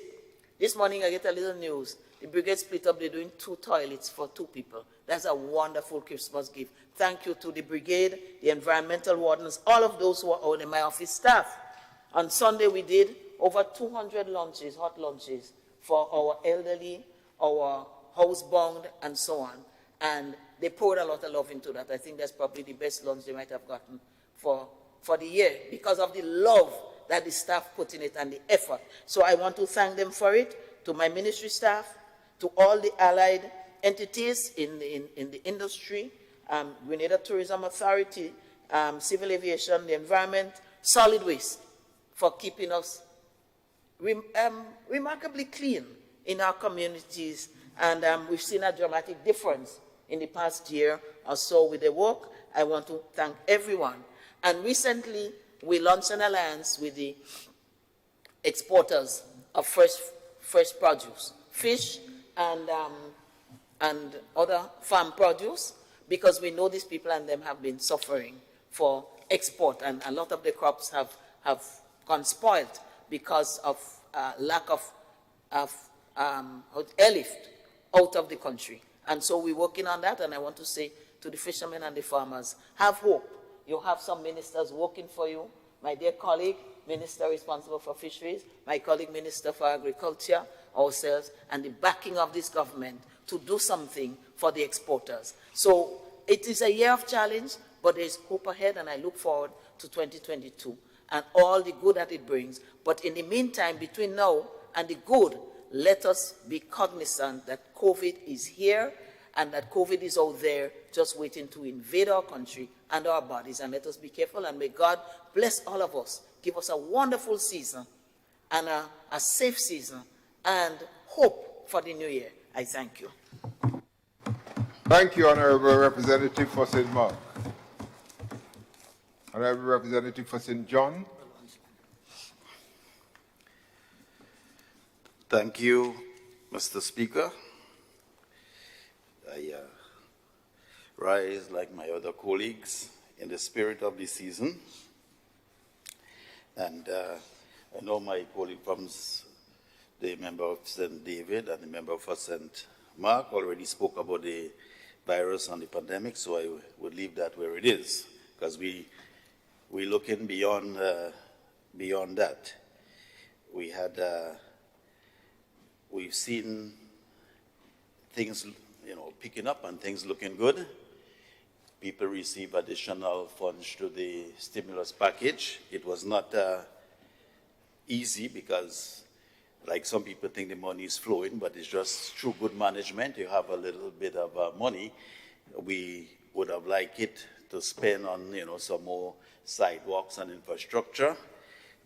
This morning I get a little news. The brigade split up, they're doing 2 toilets for 2 people. That's a wonderful Christmas gift. Thank you to the brigade, the environmental wardens, all of those who are out in my office staff. On Sunday we did over 200 lunches, hot lunches, for our elderly, our housebound, and so on. And they poured a lot of love into that. I think that's probably the best lunch they might have gotten for the year, because of the love that the staff put in it and the effort. So I want to thank them for it, to my ministry staff, to all the allied entities in the industry, Grenada Tourism Authority, Civil Aviation, the environment, solid waste, for keeping us remarkably clean in our communities. And we've seen a dramatic difference in the past year or so with the work. I want to thank everyone. And recently, we launched an alliance with the exporters of fresh produce, fish and other farm produce, because we know these people and them have been suffering for export, and a lot of the crops have gone spoiled because of lack of airlift out of the country. And so we're working on that, and I want to say to the fishermen and the farmers, have hope. You have some ministers working for you. My dear colleague, minister responsible for fisheries, my colleague, minister for agriculture, ourselves, and the backing of this government to do something for the exporters. So it is a year of challenge, but there's hope ahead, and I look forward to 2022 and all the good that it brings. But in the meantime, between now and the good, let us be cognizant that COVID is here, and that COVID is out there just waiting to invade our country and our bodies. And let us be careful, and may God bless all of us, give us a wonderful season and a safe season, and hope for the new year. I thank you. Thank you, Honorable Representative for St. Mark. Honorable Representative for St. John. Thank you, Mr. Speaker. I rise, like my other colleagues, in the spirit of the season. And I know my colleague from the member of St. David and the member for St. Mark already spoke about the virus and the pandemic, so I would leave that where it is, because we're looking beyond that. We've seen things, picking up and things looking good. People receive additional funds through the stimulus package. It was not easy, because, like, some people think the money is flowing, but it's just through good management. You have a little bit of money. We would have liked it to spend on, some more sidewalks and infrastructure.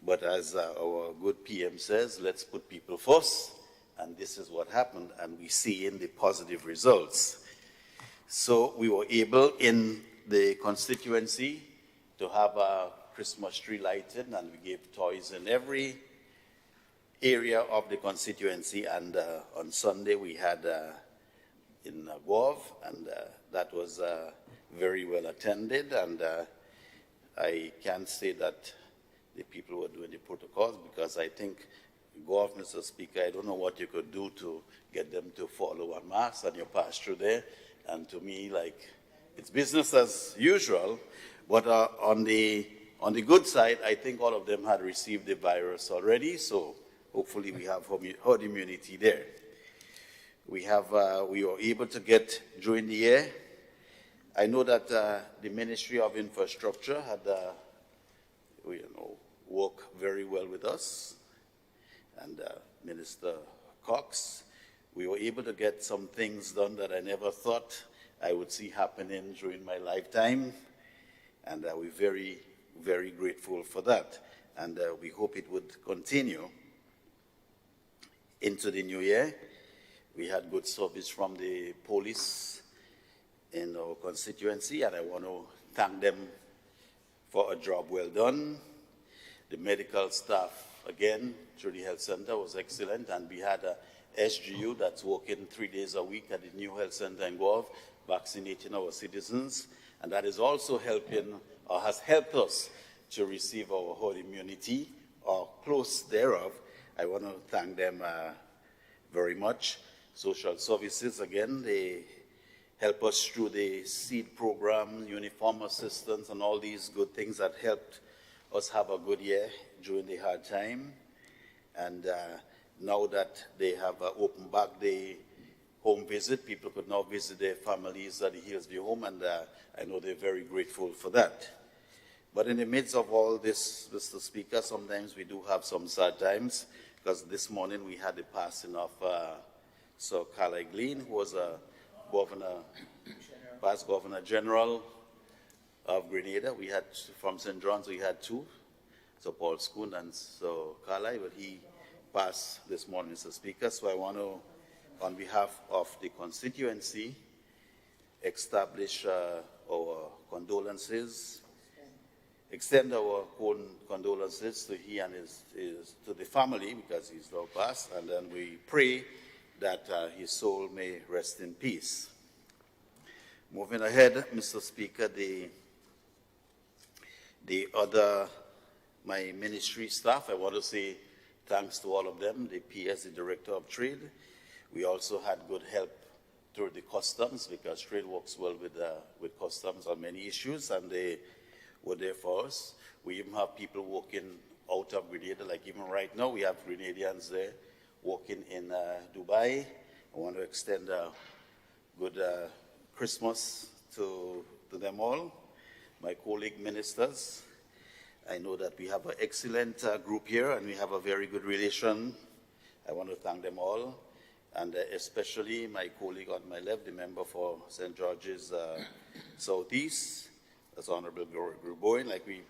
But as our good PM says, let's put people first. And this is what happened, and we see in the positive results. So we were able in the constituency to have a Christmas tree lighted, and we gave toys in every area of the constituency. And on Sunday we had in Guav, and that was very well attended. And I can't say that the people were doing the protocols, because I think, Mr. Speaker, I don't know what you could do to get them to follow a mask, and you pass through there. And to me, like, it's business as usual. But on the good side, I think all of them had received the virus already, so hopefully we have herd immunity there. We were able to get during the year. I know that the Ministry of Infrastructure had worked very well with us, and Minister Cox. We were able to get some things done that I never thought I would see happening during my lifetime, and we're very, very grateful for that. And we hope it would continue. into the new year. We had good service from the police in our constituency, and I want to thank them for a job well done. The medical staff, again, through the health center was excellent, and we had a SGU that's working 3 days a week at the new health center in Guelph, vaccinating our citizens, and that is also helping, or has helped us to receive our herd immunity, or close thereof. I want to thank them very much. Social services, again, they help us through the seed program, uniform assistance, and all these good things that helped us have a good year during the hard time. And now that they have opened back the home visit, people could now visit their families at the Hillsview home, and I know they're very grateful for that. But in the midst of all this, Mr. Speaker, sometimes we do have some sad times, because this morning we had the passing of Sir Carly Glean, who was a past Governor General of Grenada. We had, from St. John's, we had two, Sir Paul Schoon and Sir Carly, but he passed this morning, Mr. Speaker. So I want to, on behalf of the constituency, establish our condolences, extend our own condolences to he and to the family, because he's now passed, and then we pray that his soul may rest in peace. Moving ahead, Mr. Speaker, my ministry staff, I want to say thanks to all of them, the PS, the Director of Trade. We also had good help through the customs, because trade works well with customs on many issues, and they were there for us. We even have people working out of Grenada, like even right now, we have Grenadians there working in Dubai. I want to extend a good Christmas to them all. My colleague ministers, I know that we have an excellent group here, and we have a very good relation. I want to thank them all, and especially my colleague on my left, the member for St. George's Southeast, that's Honorable Gruboyne. Like, we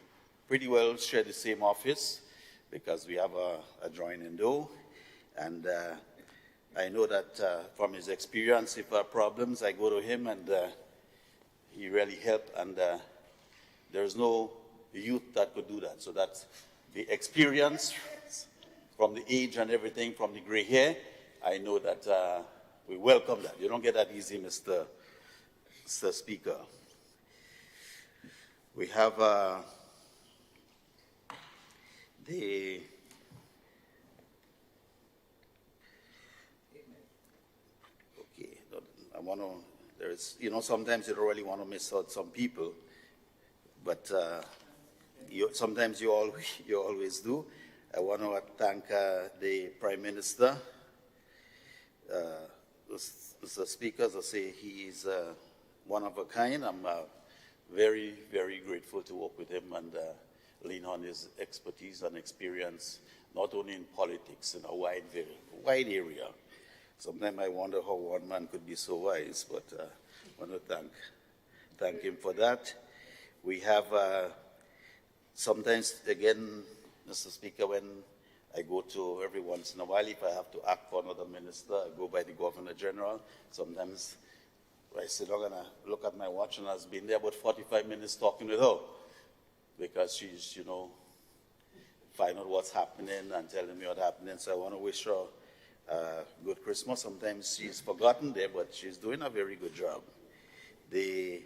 pretty well share the same office, because we have a joining door. And I know that from his experience, if there are problems, I go to him, and he really helped. And there's no youth that could do that. So that's the experience from the age and everything, from the gray hair. I know that we welcome that. You don't get that easy, Mr. Speaker. We have the sometimes you don't really want to miss out some people, but sometimes you always do. I want to thank the Prime Minister, Mr. Speaker. As I say, he is one of a kind. I'm very, very grateful to work with him and lean on his expertise and experience, not only in politics, in a wide area. Sometimes I wonder how one man could be so wise, but I want to thank him for that. We have sometimes, again, Mr. Speaker, when I go to, every once in a while, if I have to act for another minister, I go by the Governor General. Sometimes I sit down and I look at my watch, and I've been there about 45 minutes talking with her, because she's, find out what's happening and telling me what's happening. So I want to wish her good Christmas. Sometimes she's forgotten there, but she's doing a very good job. The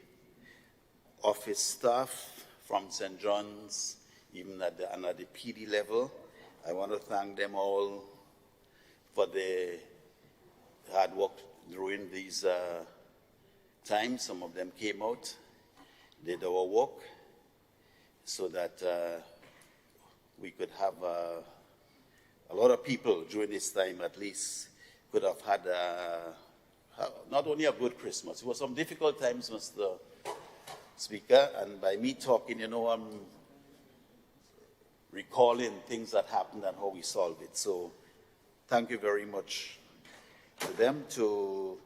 office staff from St. John's, even at the PD level, I want to thank them all for their hard work during these times. Some of them came out, did our work, so that we could have a lot of people during this time, at least, could have had not only a good Christmas. It was some difficult times, Mr. Speaker, and by me talking, I'm recalling things that happened and how we solved it. So thank you very much to them, to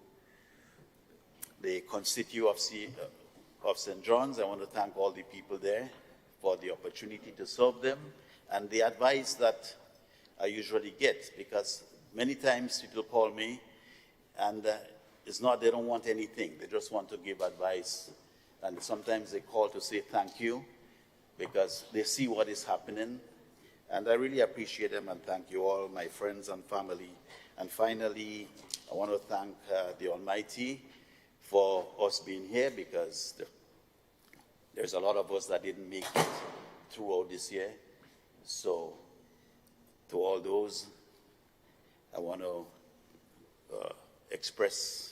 the constituency of St. John's. I want to thank all the people there for the opportunity to serve them and the advice that I usually get, because many times people call me, and it's not they don't want anything. They just want to give advice. And sometimes they call to say thank you because they see what is happening. And I really appreciate them and thank you all, my friends and family. And finally, I want to thank the Almighty for us being here because there's a lot of us that didn't make it throughout this year. So to all those, I want to express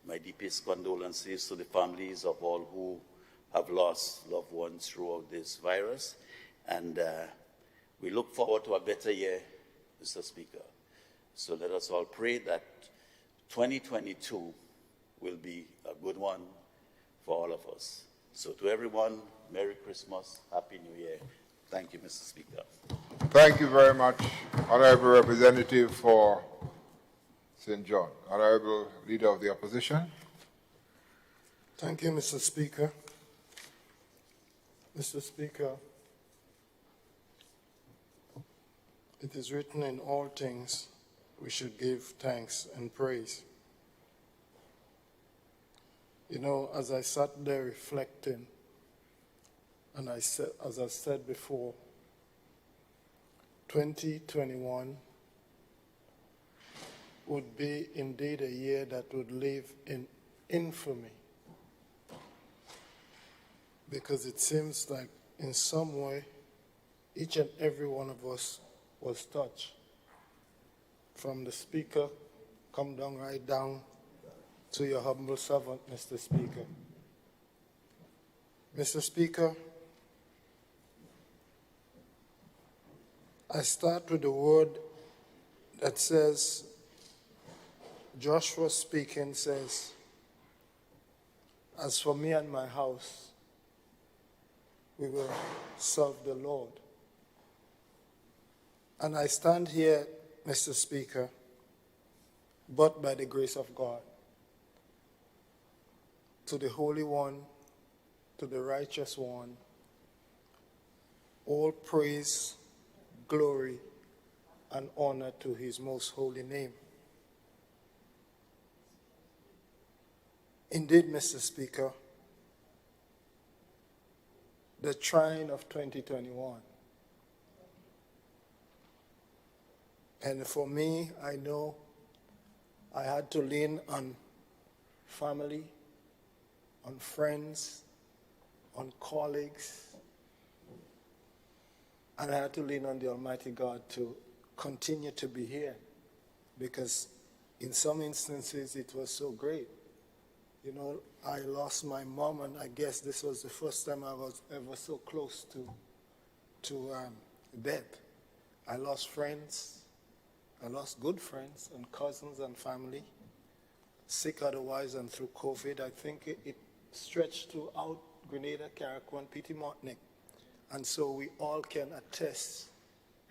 my deepest condolences to the families of all who have lost loved ones throughout this virus. And we look forward to a better year, Mr. Speaker. So let us all pray that 2022 will be a good one for all of us. So to everyone, Merry Christmas, Happy New Year. Thank you, Mr. Speaker. Thank you very much, Honorable Representative for St. John. Honorable Leader of the Opposition. Thank you, Mr. Speaker. Mr. Speaker, it is written in all things we should give thanks and praise. You know, as I sat there reflecting, and as I said before, 2021 would be indeed a year that would live in infamy, because it seems like in some way each and every one of us was touched. From the Speaker, come down right down to your humble servant, Mr. Speaker. Mr. Speaker, I start with the word that says, Joshua speaking says, as for me and my house, we will serve the Lord. And I stand here, Mr. Speaker, but by the grace of God, to the Holy One, to the Righteous One, all praise, glory, and honor to his most holy name. Indeed, Mr. Speaker, the trine of 2021. And for me, I know I had to lean on family, on friends, on colleagues, and I had to lean on the Almighty God to continue to be here, because in some instances it was so great. You know, I lost my mom, and I guess this was the first time I was ever so close to death. I lost friends. I lost good friends and cousins and family, sick otherwise, and through COVID. I think it stretched throughout Grenada, Carriacou, Petite Martinique. And so we all can attest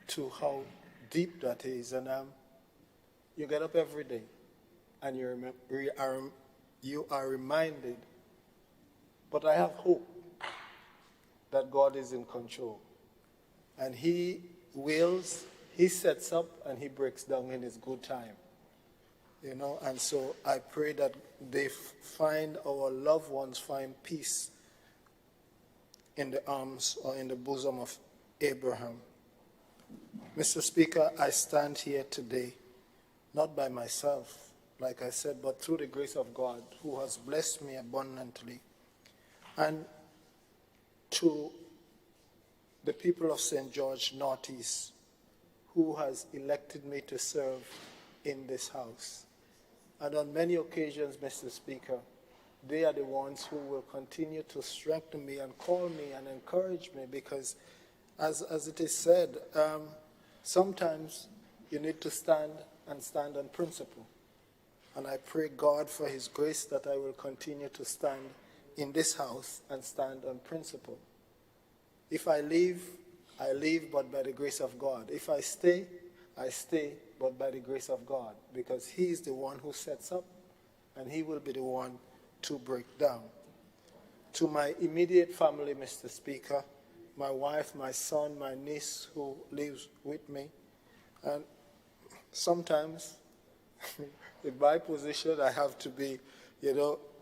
to how deep that is. And you get up every day and you are reminded, but I have hope that God is in control. And he wills, he sets up, and he breaks down in his good time. You know, and so I pray that they find, our loved ones find peace in the arms or in the bosom of Abraham. Mr. Speaker, I stand here today, not by myself, like I said, but through the grace of God, who has blessed me abundantly. And to the people of St. George Northeast, who has elected me to serve in this house. And on many occasions, Mr. Speaker, they are the ones who will continue to strengthen me and call me and encourage me, because as it is said, sometimes you need to stand on principle. And I pray God for his grace that I will continue to stand in this house and stand on principle. If I leave, I leave, but by the grace of God. If I stay, but by the grace of God, because he is the one who sets up, and he will be the one to break down. To my immediate family, Mr. Speaker, my wife, my son, my niece who lives with me, and sometimes in my position, I have to be,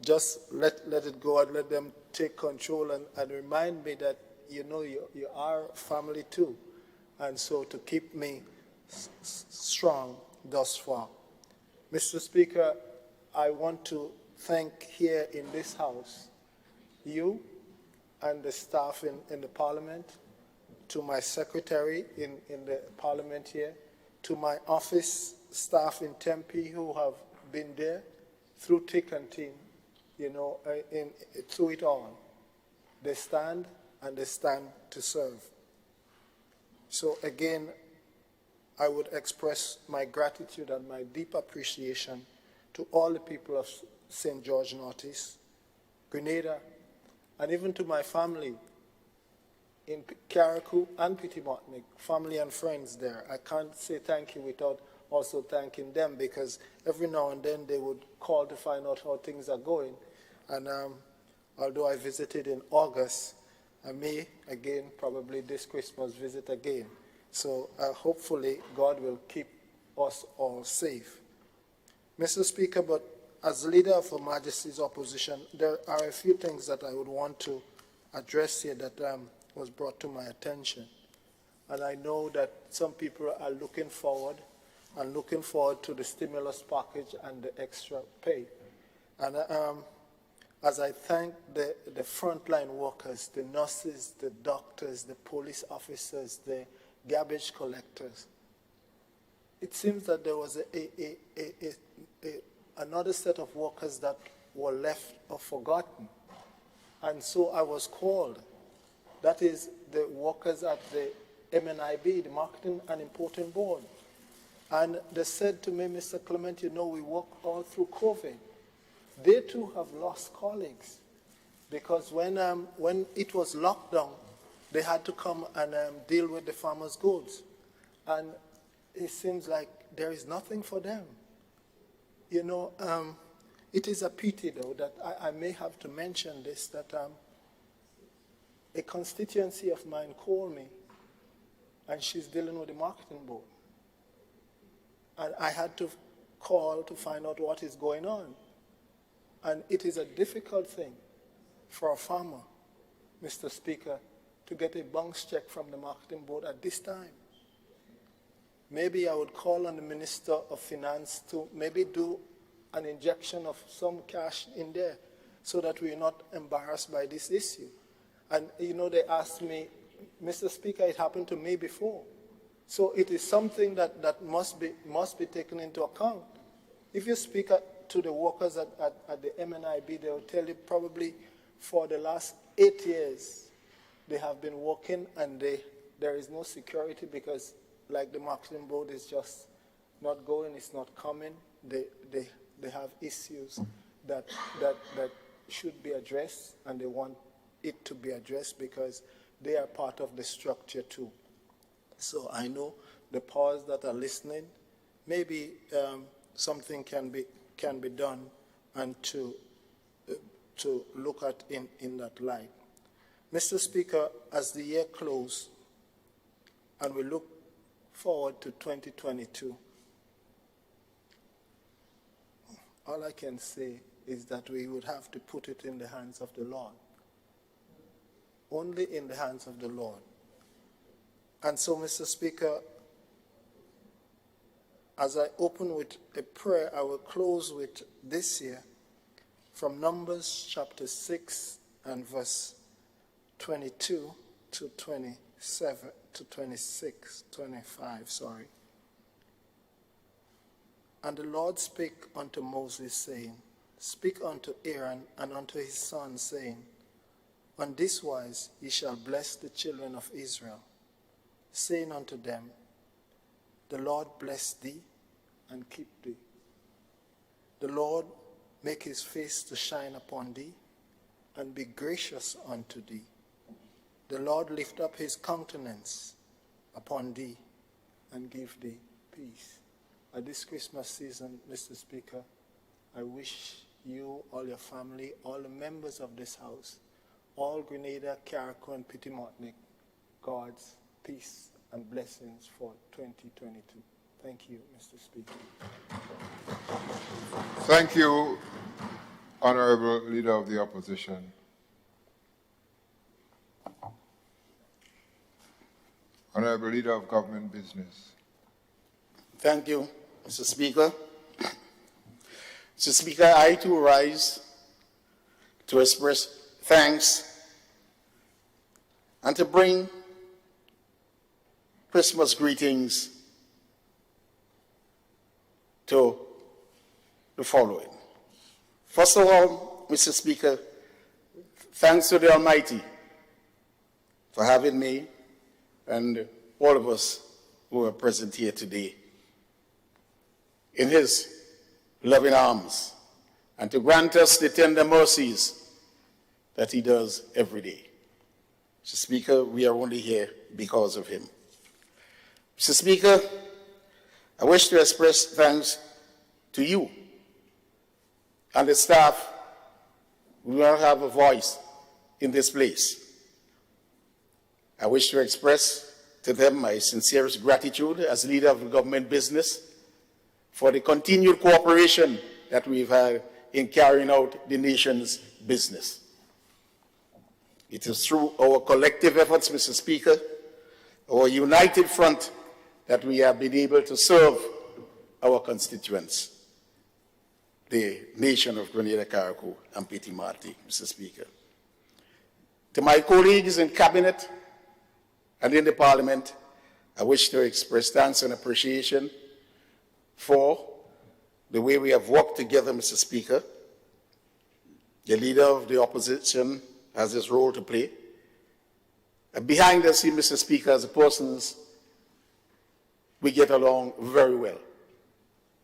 just let it go and let them take control and remind me that, you are family too. And so to keep me strong thus far. Mr. Speaker, I want to thank here in this House you and the staff in the Parliament, to my secretary in the Parliament here, to my office staff in Tempe who have been there through thick and thin, through it all. They stand and they stand to serve. So again, I would express my gratitude and my deep appreciation to all the people of St. George Northeast, Grenada, and even to my family in Carriacou and Pitimontnik, family and friends there. I can't say thank you without also thanking them, because every now and then they would call to find out how things are going. And although I visited in August, I may again, probably this Christmas, visit again. So hopefully God will keep us all safe. Mr. Speaker, but as leader of Her Majesty's opposition, there are a few things that I would want to address here that was brought to my attention. And I know that some people are looking forward to the stimulus package and the extra pay. And as I thank the frontline workers, the nurses, the doctors, the police officers, the garbage collectors, it seems that there was another set of workers that were left or forgotten. And so I was called. That is the workers at the MNIB, the Marketing and Importing Board. And they said to me, Mr. Clement, we work all through COVID. They too have lost colleagues, because when it was locked down, they had to come and deal with the farmers' goods. And it seems like there is nothing for them. It is a pity, though, that I may have to mention this, that a constituency of mine called me, and she's dealing with the marketing board. And I had to call to find out what is going on. And it is a difficult thing for a farmer, Mr. Speaker, to get a bounce check from the marketing board at this time. Maybe I would call on the Minister of Finance to maybe do an injection of some cash in there so that we're not embarrassed by this issue. And, they asked me, Mr. Speaker, it happened to me before. So it is something that must be taken into account. If you speak to the workers at the MNIB, they will tell you probably for the last 8 years, they have been working and there is no security, because like the marketing board is just not going, it's not coming. They have issues that should be addressed, and they want it to be addressed because they are part of the structure too. So I know the powers that are listening, maybe something can be done, and to look at in that light. Mr. Speaker, as the year closes and we look forward to 2022, all I can say is that we would have to put it in the hands of the Lord. Only in the hands of the Lord. And so, Mr. Speaker, as I open with a prayer, I will close with this here from Numbers chapter 6 and verse 22 to 27 to 26, 25, sorry. And the Lord spake unto Moses, saying, Speak unto Aaron and unto his sons, saying, On this wise ye shall bless the children of Israel, saying unto them, The Lord bless thee and keep thee. The Lord make his face to shine upon thee and be gracious unto thee. The Lord lift up his countenance upon thee and give thee peace. At this Christmas season, Mr. Speaker, I wish you, all your family, all the members of this house, all Grenada, Carriacou, and Pitimontnik, God's peace and blessings for 2022. Thank you, Mr. Speaker. Thank you, Honorable Leader of the Opposition. Honorable Leader of Government Business. Thank you, Mr. Speaker. Mr. Speaker, I too rise to express thanks and to bring Christmas greetings to the following. First of all, Mr. Speaker, thanks to the Almighty for having me and all of us who are present here today in his loving arms, and to grant us the tender mercies that he does every day. Mr. Speaker, we are only here because of him. Mr. Speaker, I wish to express thanks to you and the staff who don't have a voice in this place. I wish to express to them my sincerest gratitude as leader of the government business for the continued cooperation that we've had in carrying out the nation's business. It is through our collective efforts, Mr. Speaker, our united front, that we have been able to serve our constituents, the nation of Grenada, Carriacou, and Petit Martinique, Mr. Speaker. To my colleagues in Cabinet and in the Parliament, I wish to express thanks and appreciation for the way we have worked together, Mr. Speaker. The leader of the opposition has his role to play. And behind the scene, Mr. Speaker, as persons, we get along very well.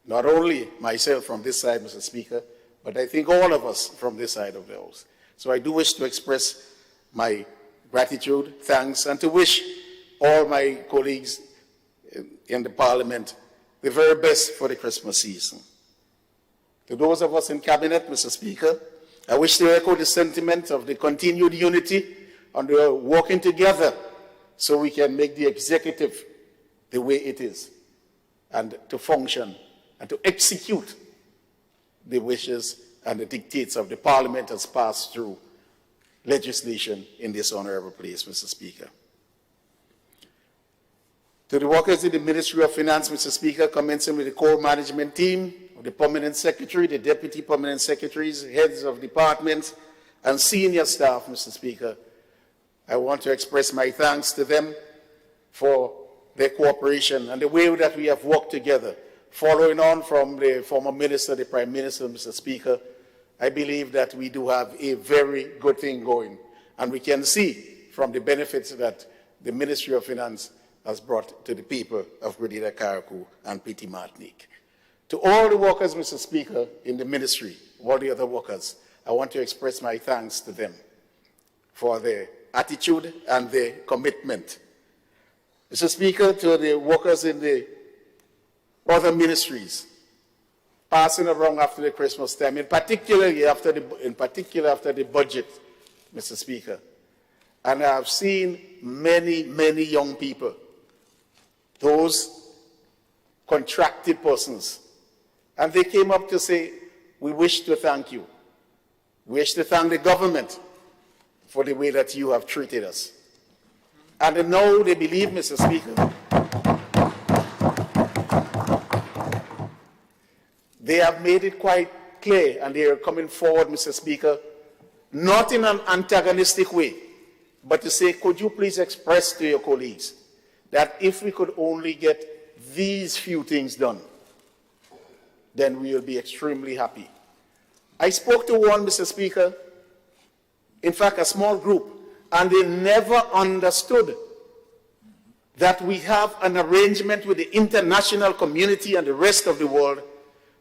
Not only myself from this side, Mr. Speaker, but I think all of us from this side of the House. So I do wish to express my gratitude, thanks, and to wish all my colleagues in the Parliament the very best for the Christmas season. To those of us in Cabinet, Mr. Speaker, I wish to echo the sentiment of the continued unity and the working together so we can make the executive the way it is and to function and to execute the wishes and the dictates of the Parliament as passed through legislation in this honorable place, Mr. Speaker. To the workers in the Ministry of Finance, Mr. Speaker, commencing with the core management team, the Permanent Secretary, the Deputy Permanent Secretaries, heads of departments, and senior staff, Mr. Speaker, I want to express my thanks to them for their cooperation and the way that we have worked together. Following on from the former Minister, the Prime Minister, Mr. Speaker, I believe that we do have a very good thing going. And we can see from the benefits that the Ministry of Finance has brought to the people of Grenada, Carriacou, and Petit Martinique. To all the workers, Mr. Speaker, in the ministry, all the other workers, I want to express my thanks to them for their attitude and their commitment. Mr. Speaker, to the workers in the other ministries, passing around after the Christmas time, in particular after the budget, Mr. Speaker. And I have seen many, many young people, those contracted persons, and they came up to say, we wish to thank you. We wish to thank the government for the way that you have treated us. And now they believe, Mr. Speaker, they have made it quite clear, and they are coming forward, Mr. Speaker, not in an antagonistic way, but to say, could you please express to your colleagues that if we could only get these few things done, then we will be extremely happy. I spoke to one, Mr. Speaker, in fact, a small group, and they never understood that we have an arrangement with the international community and the rest of the world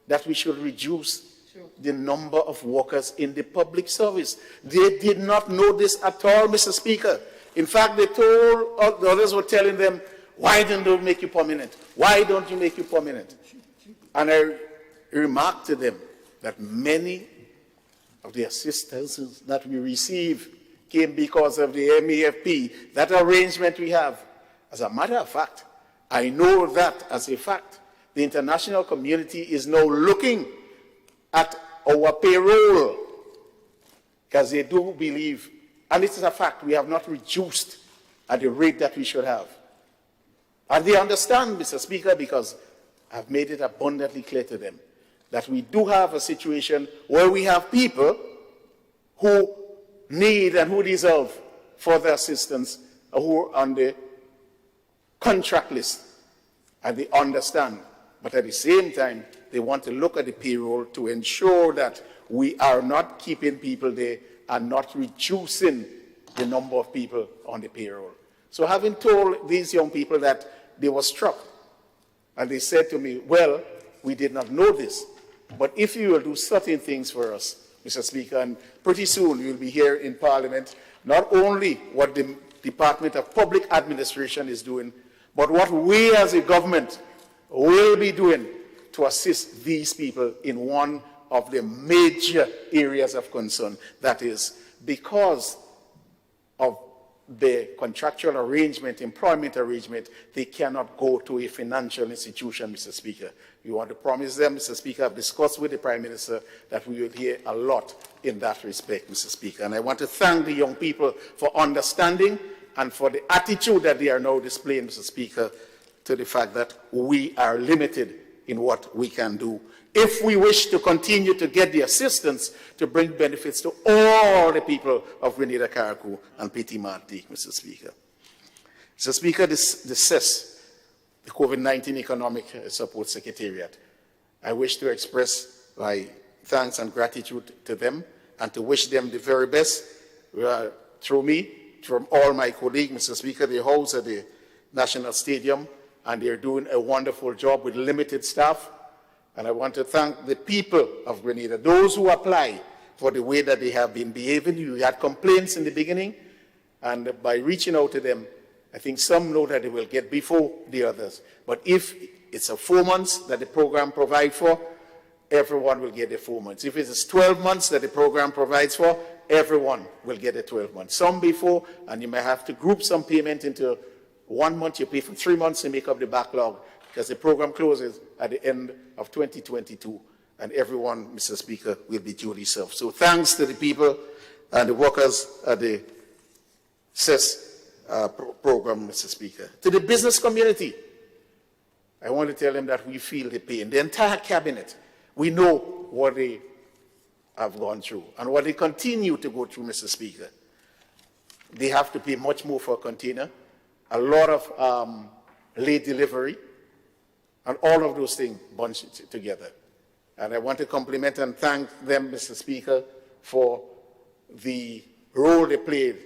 that we should reduce the number of workers in the public service. They did not know this at all, Mr. Speaker. In fact, they told, the others were telling them, why don't you make you permanent? Why don't you make you permanent? And I remarked to them that many of the assistance that we receive came because of the MAFP, that arrangement we have. As a matter of fact, I know that as a fact, the international community is now looking at our payroll, because they do believe, and it is a fact, we have not reduced at the rate that we should have. And they understand, Mr. Speaker, because I've made it abundantly clear to them that we do have a situation where we have people who need and who deserve further assistance, who are on the contract list, and they understand. But at the same time, they want to look at the payroll to ensure that we are not keeping people there and not reducing the number of people on the payroll. So having told these young people that, they were struck, and they said to me, well, we did not know this, but if you will do certain things for us, Mr. Speaker, and pretty soon you'll be here in Parliament, not only what the Department of Public Administration is doing, but what we as a government will be doing to assist these people in one of the major areas of concern. That is, because of the contractual arrangement, employment arrangement, they cannot go to a financial institution, Mr. Speaker. We want to promise them, Mr. Speaker, I've discussed with the Prime Minister that we will hear a lot in that respect, Mr. Speaker. And I want to thank the young people for understanding and for the attitude that they are now displaying, Mr. Speaker, to the fact that we are limited in what we can do if we wish to continue to get the assistance to bring benefits to all the people of Grenada, Carriacou, and Petit Martinique, Mr. Speaker. Mr. Speaker, the CES, the COVID-19 Economic Support Secretariat, I wish to express my thanks and gratitude to them and to wish them the very best through me, from all my colleagues, Mr. Speaker. They house at the National Stadium, and they're doing a wonderful job with limited staff. And I want to thank the people of Grenada, those who apply, for the way that they have been behaving. You had complaints in the beginning, and by reaching out to them, I think some know that they will get before the others. But if it's a 4 months that the program provides for, everyone will get the 4 months. If it is 12 months that the program provides for, everyone will get the 12 months. Some before, and you may have to group some payment into 1 month. You pay for 3 months to make up the backlog, because the program closes at the end of 2022, and everyone, Mr. Speaker, will be duly served. So thanks to the people and the workers at the CES program, Mr. Speaker. To the business community, I want to tell them that we feel the pain. The entire cabinet, we know what they have gone through and what they continue to go through, Mr. Speaker. They have to pay much more for a container, a lot of late delivery, and all of those things bunched together. And I want to compliment and thank them, Mr. Speaker, for the role they played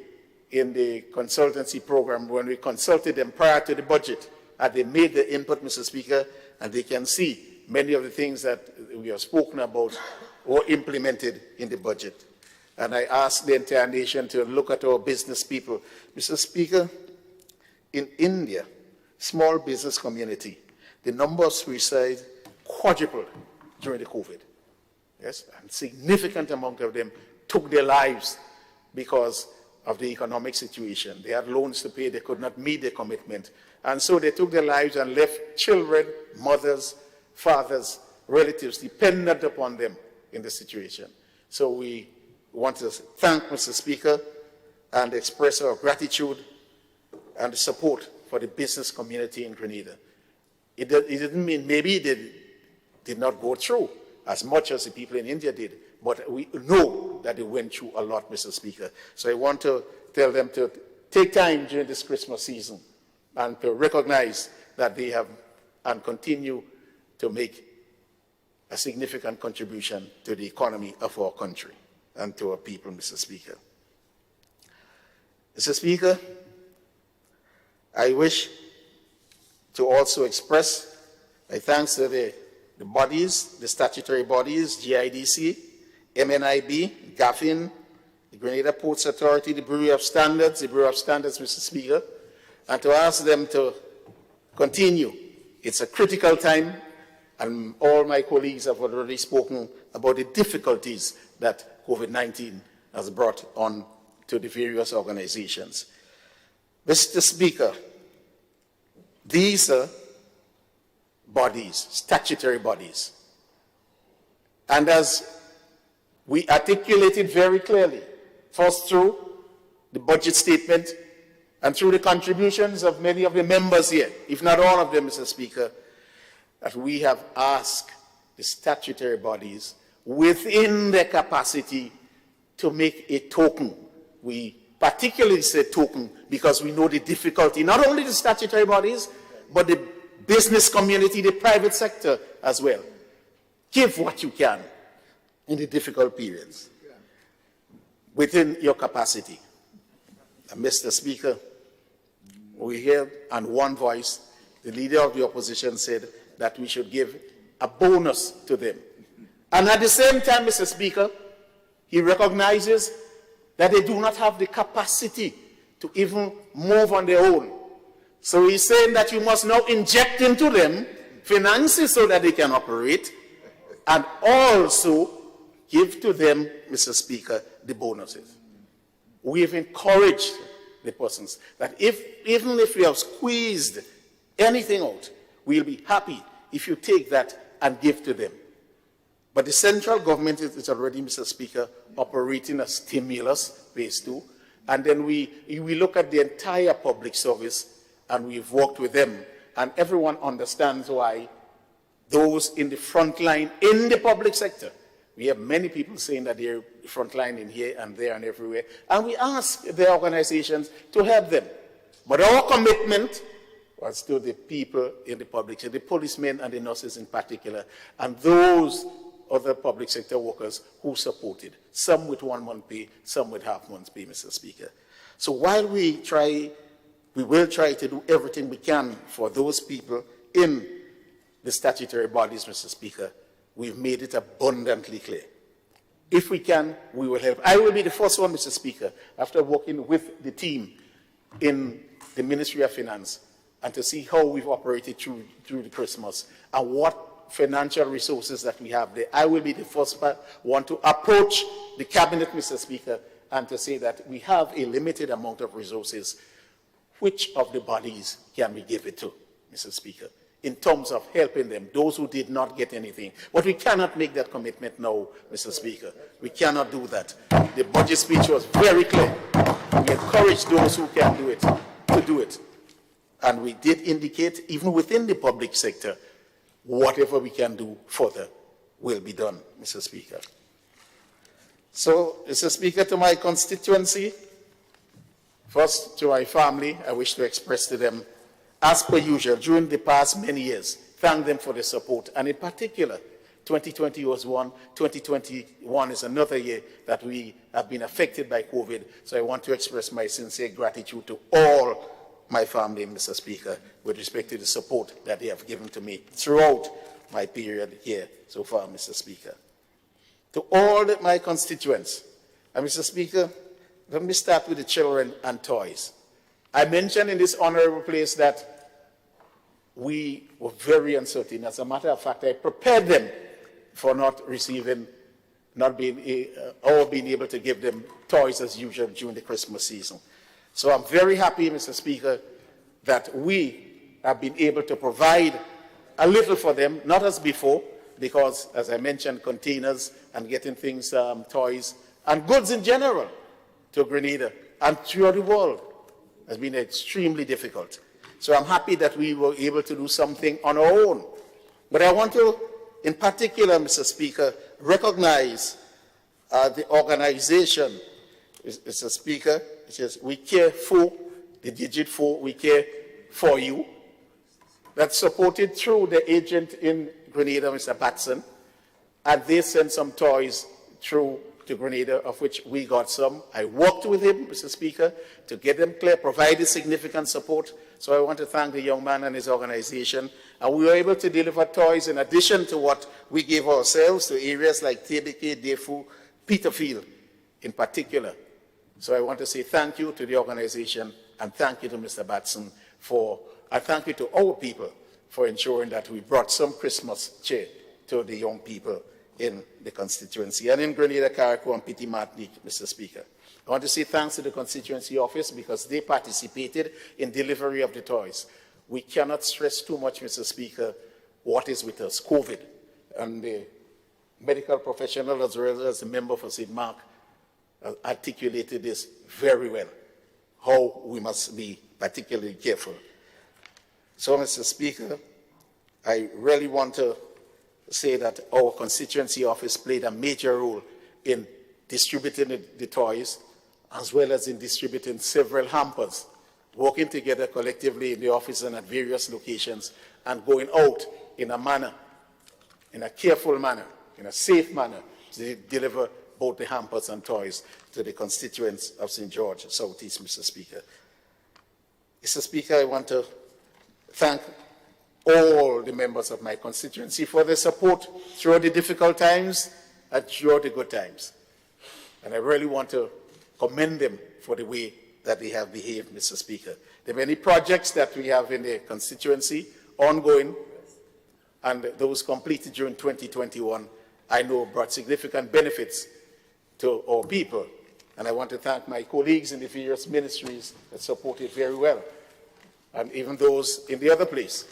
in the consultancy program when we consulted them prior to the budget, and they made the input, Mr. Speaker, and they can see many of the things that we have spoken about were implemented in the budget. And I ask the entire nation to look at our business people. Mr. Speaker, in India, small business community, the number of suicides quadrupled during the COVID. Yes, and significant amount of them took their lives because of the economic situation. They had loans to pay, they could not meet their commitment. And so they took their lives and left children, mothers, fathers, relatives dependent upon them in the situation. So we want to thank Mr. Speaker and express our gratitude and support for the business community in Grenada. It didn't mean maybe they did not go through as much as the people in India did, but we know that they went through a lot, Mr. Speaker. So I want to tell them to take time during this Christmas season and to recognize that they have and continue to make a significant contribution to the economy of our country and to our people, Mr. Speaker. Mr. Speaker, I wish to also express my thanks to the bodies, the statutory bodies, GIDC, MNIB, GAFIN, the Grenada Ports Authority, the Bureau of Standards, Mr. Speaker, and to ask them to continue. It's a critical time, and all my colleagues have already spoken about the difficulties that COVID-19 has brought on to the various organizations. Mr. Speaker, these bodies, statutory bodies. And as we articulated very clearly, first through the budget statement and through the contributions of many of the members here, if not all of them, Mr. Speaker, that we have asked the statutory bodies within their capacity to make a token. We particularly say token because we know the difficulty, not only the statutory bodies, but the business community, the private sector as well. Give what you can in the difficult periods within your capacity. And Mr. Speaker, we heard on one voice, the leader of the opposition said that we should give a bonus to them. And at the same time, Mr. Speaker, he recognizes that they do not have the capacity to even move on their own. So he's saying that you must now inject into them finances so that they can operate, and also give to them, Mr. Speaker, the bonuses. We have encouraged the persons that even if we have squeezed anything out, we'll be happy if you take that and give to them. But the central government is already, Mr. Speaker, operating a stimulus phase 2, and then we look at the entire public service, and we've worked with them, and everyone understands why those in the front line in the public sector, we have many people saying that they're front line in here and there and everywhere, and we ask the organizations to help them. But our commitment was to the people in the public sector, the policemen and the nurses in particular, and those other public sector workers who supported, some with 1 month pay, some with half month's pay, Mr. Speaker. So while we will try to do everything we can for those people in the statutory bodies, Mr. Speaker, we've made it abundantly clear. If we can, we will help. I will be the first one, Mr. Speaker, after working with the team in the Ministry of Finance, and to see how we've operated through the Christmas and what financial resources that we have there. I will be the first one to approach the cabinet, Mr. Speaker, and to say that we have a limited amount of resources. Which of the bodies can we give it to, Mr. Speaker, in terms of helping them, those who did not get anything? But we cannot make that commitment now, Mr. Speaker. We cannot do that. The budget speech was very clear. We encourage those who can do it to do it. And we did indicate, even within the public sector, whatever we can do further will be done, Mr. Speaker. So, Mr. Speaker, to my constituency, first to my family, I wish to express to them, as per usual, during the past many years, thank them for the support. And in particular, 2020 was one, 2021 is another year that we have been affected by COVID. So I want to express my sincere gratitude to all my family, Mr. Speaker, with respect to the support that they have given to me throughout my period here so far, Mr. Speaker. To all my constituents, and Mr. Speaker, let me start with the children and toys. I mentioned in this honorable place that we were very uncertain. As a matter of fact, I prepared them for not being able to give them toys as usual during the Christmas season. So I'm very happy, Mr. Speaker, that we have been able to provide a little for them, not as before, because, as I mentioned, containers and getting things, toys, and goods in general to Grenada and throughout the world has been extremely difficult. So I'm happy that we were able to do something on our own. But I want to, in particular, Mr. Speaker, recognize the organization, Mr. Speaker, which is We Care For, the digit 4, We Care For You, that's supported through the agent in Grenada, Mr. Batson, and they sent some toys through to Grenada, of which we got some. I worked with him, Mr. Speaker, to get them clear, provided significant support. So I want to thank the young man and his organization. And we were able to deliver toys in addition to what we gave ourselves to areas like Tebeke, Defu, Peterfield in particular. So I want to say thank you to the organization and thank you to Mr. Batson and thank you to our people for ensuring that we brought some Christmas cheer to the young people in the constituency. And in Grenada, Carriacou, and Petit Martinique, Mr. Speaker. I want to say thanks to the constituency office because they participated in delivery of the toys. We cannot stress too much, Mr. Speaker, what is with us, COVID. And the medical professional as well as the member for St. Mark articulated this very well, how we must be particularly careful. So, Mr. Speaker, I really want to say that our constituency office played a major role in distributing the toys, as well as in distributing several hampers, working together collectively in the office and at various locations, and going out in a manner, in a careful manner, in a safe manner, to deliver both the hampers and toys to the constituents of St. George Southeast, Mr. Speaker. Mr. Speaker, I want to thank all the members of my constituency for their support throughout the difficult times and throughout the good times. And I really want to commend them for the way that they have behaved, Mr. Speaker. The many projects that we have in the constituency ongoing, and those completed during 2021, I know brought significant benefits to our people. And I want to thank my colleagues in the various ministries that supported very well, and even those in the other place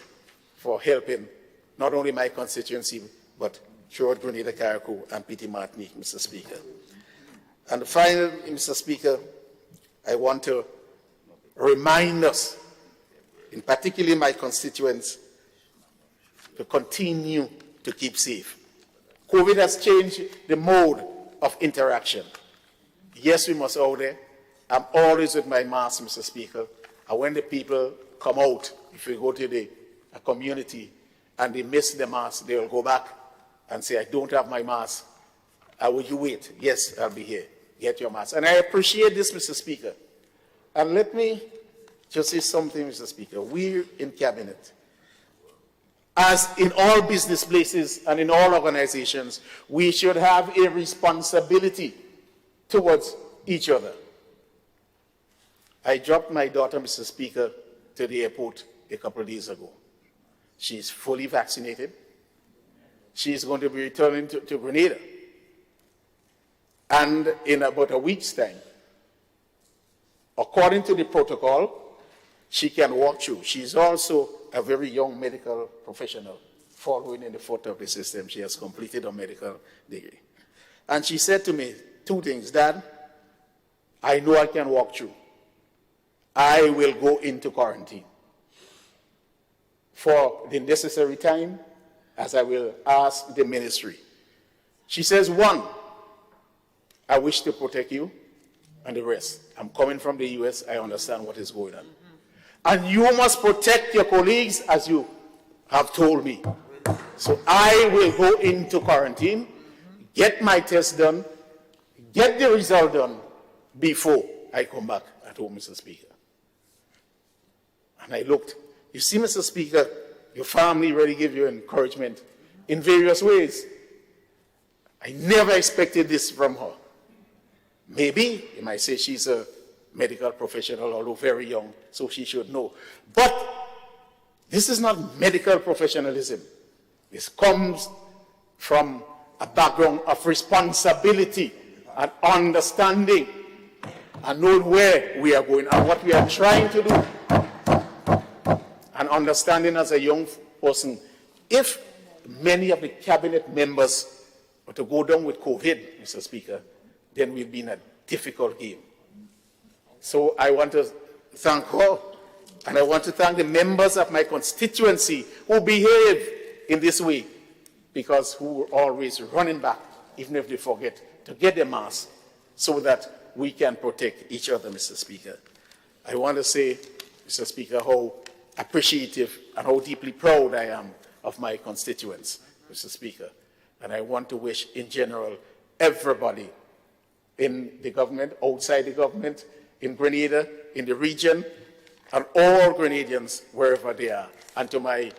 for helping not only my constituency, but throughout Grenada, Carriacou, and Petite Martinique, Mr. Speaker. And finally, Mr. Speaker, I want to remind us, in particular my constituents, to continue to keep safe. COVID has changed the mode of interaction. Yes, we must out there. I'm always with my mask, Mr. Speaker. And when the people come out, if we go to a community and they miss the mask, they will go back and say, I don't have my mask. Will you wait? Yes, I'll be here. Get your mask. And I appreciate this, Mr. Speaker. And let me just say something, Mr. Speaker. We in Cabinet, as in all business places and in all organizations, we should have a responsibility towards each other. I dropped my daughter, Mr. Speaker, to the airport a couple of days ago. She's fully vaccinated. She's going to be returning to Grenada. And in about a week's time, according to the protocol, she can walk through. She's also a very young medical professional, following in the foot of the system. She has completed her medical degree. And she said to me two things. Dad, I know I can walk through. I will go into quarantine for the necessary time, as I will ask the ministry. She says, one, I wish to protect you, and the rest. I'm coming from the US, I understand what is going on. And you must protect your colleagues as you have told me. So I will go into quarantine, get my test done, get the result done before I come back at home, Mr. Speaker. And I looked. You see, Mr. Speaker, your family really gave you encouragement in various ways. I never expected this from her. Maybe you might say she's a medical professional, although very young, so she should know. But this is not medical professionalism. This comes from a background of responsibility and understanding and knowing where we are going and what we are trying to do. And understanding as a young person, if many of the cabinet members were to go down with COVID, Mr. Speaker, then we've been a difficult game. So I want to thank her, and I want to thank the members of my constituency who behave in this way, because who are always running back, even if they forget, to get their mask so that we can protect each other, Mr. Speaker. I want to say, Mr. Speaker, how appreciative and how deeply proud I am of my constituents, Mr. Speaker. And I want to wish, in general, everybody in the government, outside the government, in Grenada, in the region, and all Grenadians, wherever they are, and to my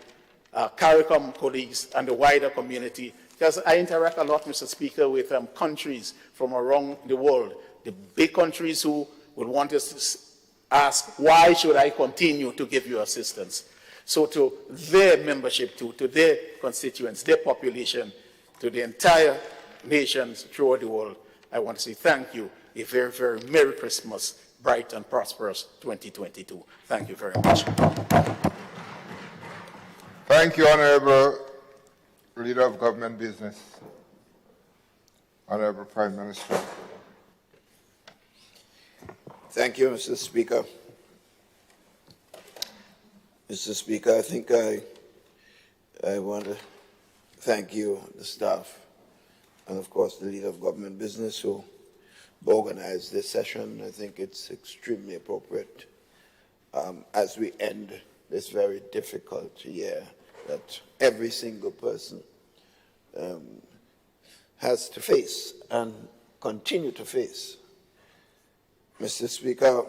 CARICOM colleagues and the wider community, because I interact a lot, Mr. Speaker, with countries from around the world, the big countries who would want us to ask, why should I continue to give you assistance? So to their membership, to their constituents, their population, to the entire nations throughout the world, I want to say thank you. A very, very Merry Christmas, bright and prosperous 2022. Thank you very much. Thank you, Honorable Leader of Government Business, Honorable Prime Minister. Thank you, Mr. Speaker. Mr. Speaker, I think I want to thank you, the staff, and of course the Leader of Government Business who organized this session. I think it's extremely appropriate as we end this very difficult year that every single person has to face and continue to face. Mr. Speaker,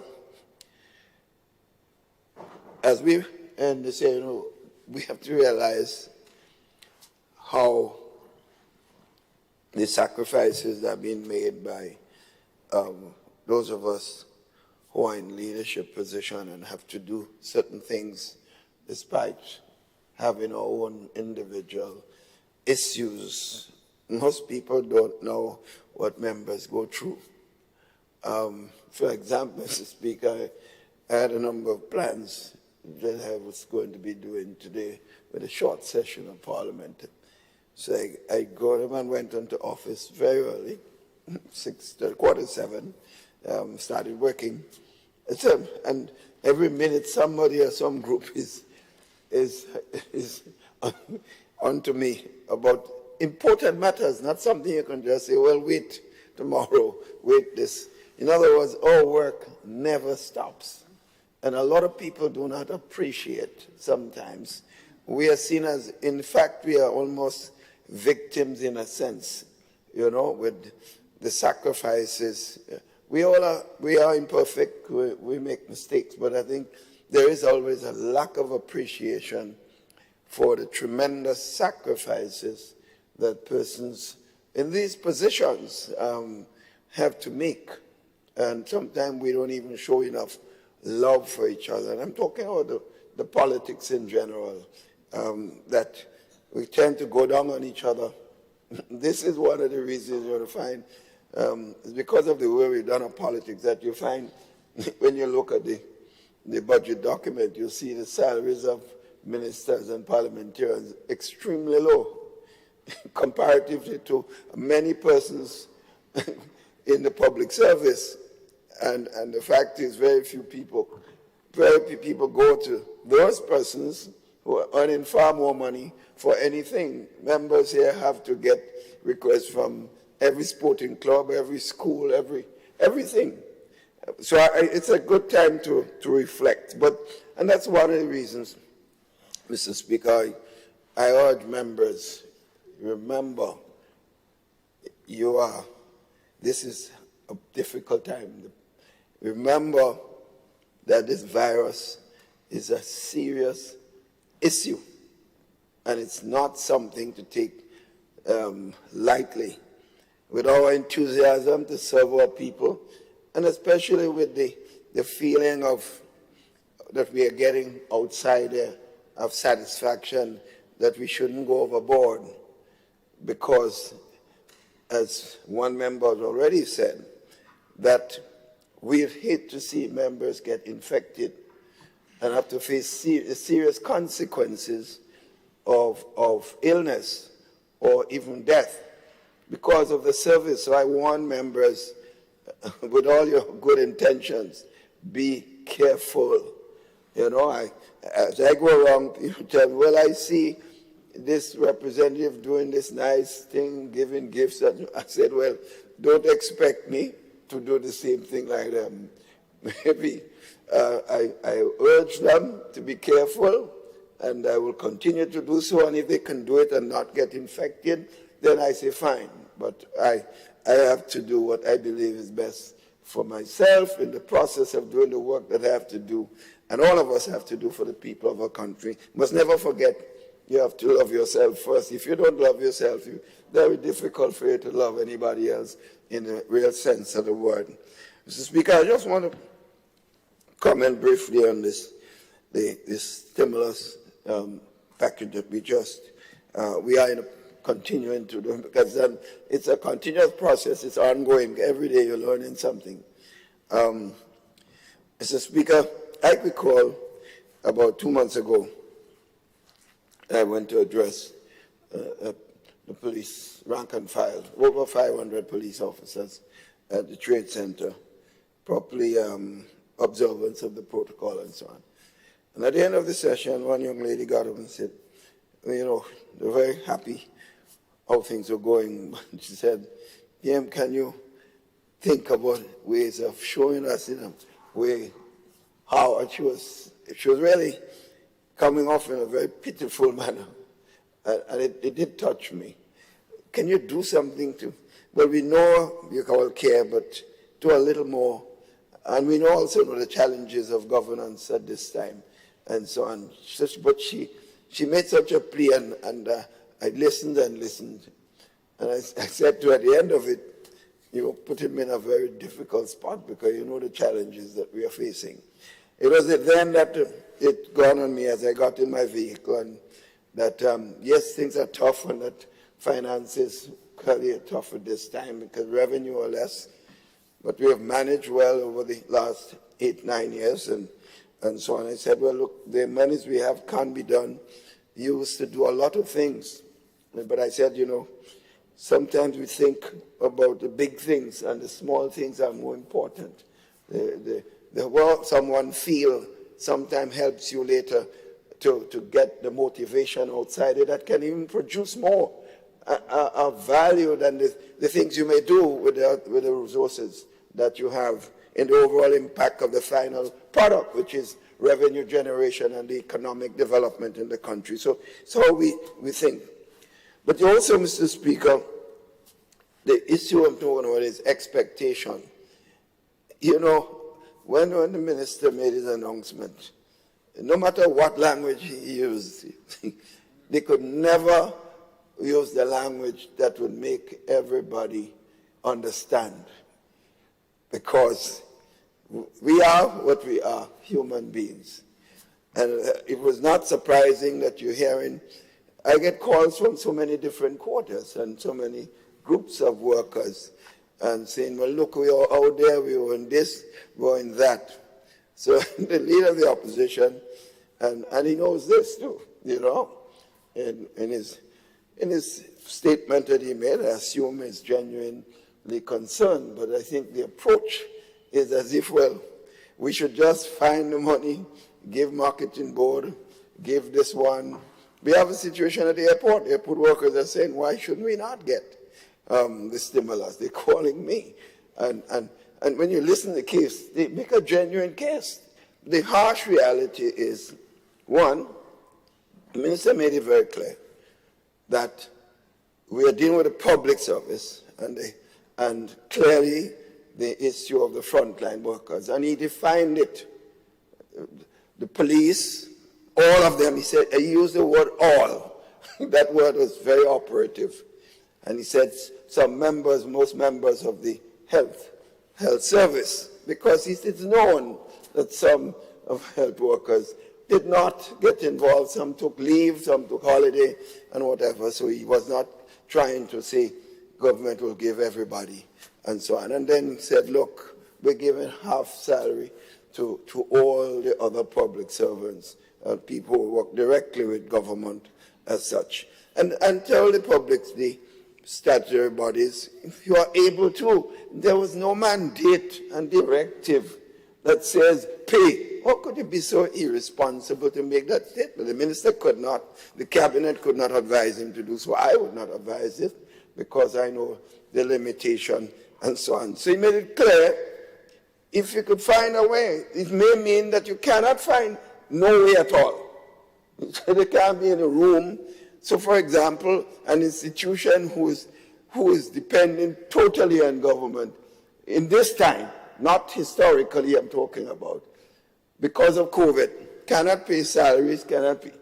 as we end this year, we have to realize how the sacrifices that are being made by those of us who are in leadership position and have to do certain things despite having our own individual issues. Most people don't know what members go through. For example, Mr. Speaker, I had a number of plans that I was going to be doing today with a short session of Parliament. So I got up and went into office very early, 6:45, started working. And every minute somebody or some group is onto me about important matters, not something you can just say, well, wait tomorrow, wait this. In other words, our work never stops. And a lot of people do not appreciate sometimes. We are seen as, in fact, we are almost victims in a sense, with the sacrifices. We are imperfect, we make mistakes, but I think there is always a lack of appreciation for the tremendous sacrifices that persons in these positions have to make. And sometimes we don't even show enough love for each other. And I'm talking about the politics in general, that we tend to go down on each other. This is one of the reasons you're going to find, it's because of the way we've done our politics, that you find when you look at the budget document, you see the salaries of ministers and parliamentarians extremely low comparatively to many persons in the public service. And the fact is very few people go to those persons who are earning far more money for anything. Members here have to get requests from every sporting club, every school, everything. So it's a good time to reflect. And that's one of the reasons, Mr. Speaker, I urge members, remember, this is a difficult time. Remember that this virus is a serious issue, and it's not something to take lightly. With our enthusiasm to serve our people, and especially with the feeling that we are getting outside there of satisfaction, that we shouldn't go overboard, because, as one member has already said, that we hate to see members get infected and have to face serious consequences of illness or even death because of the service. So I warn members, with all your good intentions, be careful. As I go around, people tell me, well, I see this representative doing this nice thing, giving gifts. And I said, well, don't expect me to do the same thing like them. Maybe I urge them to be careful, and I will continue to do so. And if they can do it and not get infected, then I say fine. But I have to do what I believe is best for myself in the process of doing the work that I have to do, and all of us have to do for the people of our country. You must never forget, you have to love yourself first. If you don't love yourself, it's very difficult for you to love anybody else in the real sense of the word. Mr. Speaker, I just want to comment briefly on this stimulus package that we are continuing to do, because it's a continuous process, it's ongoing. Every day you're learning something. Mr. Speaker, I recall about 2 months ago, I went to address the police rank and file, over 500 police officers at the Trade Center, properly observance of the protocol and so on. And at the end of the session, one young lady got up and said, you know, they're very happy how things were going. She said, PM, can you think about ways of showing us in a way how, and she was really coming off in a very pitiful manner. And it did touch me. Can you do something to, well, we know you all care, but do a little more. And we also know the challenges of governance at this time and so on. But she made such a plea, and I listened and listened. And I said to her at the end of it, you put him in a very difficult spot because you know the challenges that we are facing. It was then that it dawned on me as I got in my vehicle and that, yes, things are tough and that finances clearly are tough at this time because revenue are less, but we have managed well over the last 8-9 years and so on. I said, well, look, the monies we have can be used to do a lot of things. But I said, you know, sometimes we think about the big things and the small things are more important. The what someone feels sometimes helps you later to get the motivation outside it that can even produce more value than the things you may do with the resources that you have in the overall impact of the final product, which is revenue generation and the economic development in the country. So we think. But also, Mr. Speaker, the issue I'm talking about is expectation. You know, when the minister made his announcement, no matter what language he used, they could never use the language that would make everybody understand. Because we are what we are, human beings. And it was not surprising that you're hearing, I get calls from so many different quarters and so many groups of workers and saying, well, look, we are out there, we were in this, we were in that. So the leader of the opposition, and he knows this too, you know, in his statement that he made, I assume he's genuinely concerned, but I think the approach is as if, well, we should just find the money, give marketing board, give this one. We have a situation at the airport. Airport workers are saying, why shouldn't we not get the stimulus? They're calling me. And when you listen to the case, they make a genuine case. The harsh reality is, one, the minister made it very clear that we are dealing with a public service and clearly the issue of the frontline workers. And he defined it. The police, all of them, he used the word all. That word was very operative. And he said some members, most members of the health service, because it's known that some of health workers did not get involved. Some took leave, some took holiday, and whatever. So he was not trying to say government will give everybody, and so on. And then he said, look, we're giving half salary to all the other public servants, people who work directly with government as such. And tell the public, the statutory bodies, if you are able to, there was no mandate and directive that says pay. How could you be so irresponsible to make that statement? The minister could not, the cabinet could not advise him to do so. I would not advise it because I know the limitation and so on. So he made it clear, if you could find a way, it may mean that you cannot find no way at all. So they can't be in a room. So for example, an institution who is depending totally on government in this time, not historically I'm talking about, because of COVID, cannot pay salaries, cannot pay.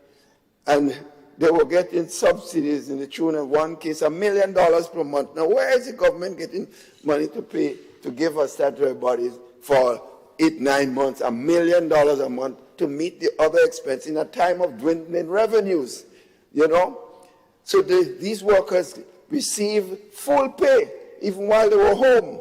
And they were getting subsidies in the tune of one case, $1 million per month. Now, where is the government getting money to pay, to give us statutory bodies for 8-9 months, $1 million a month to meet the other expense in a time of dwindling revenues, you know? So these workers receive full pay even while they were home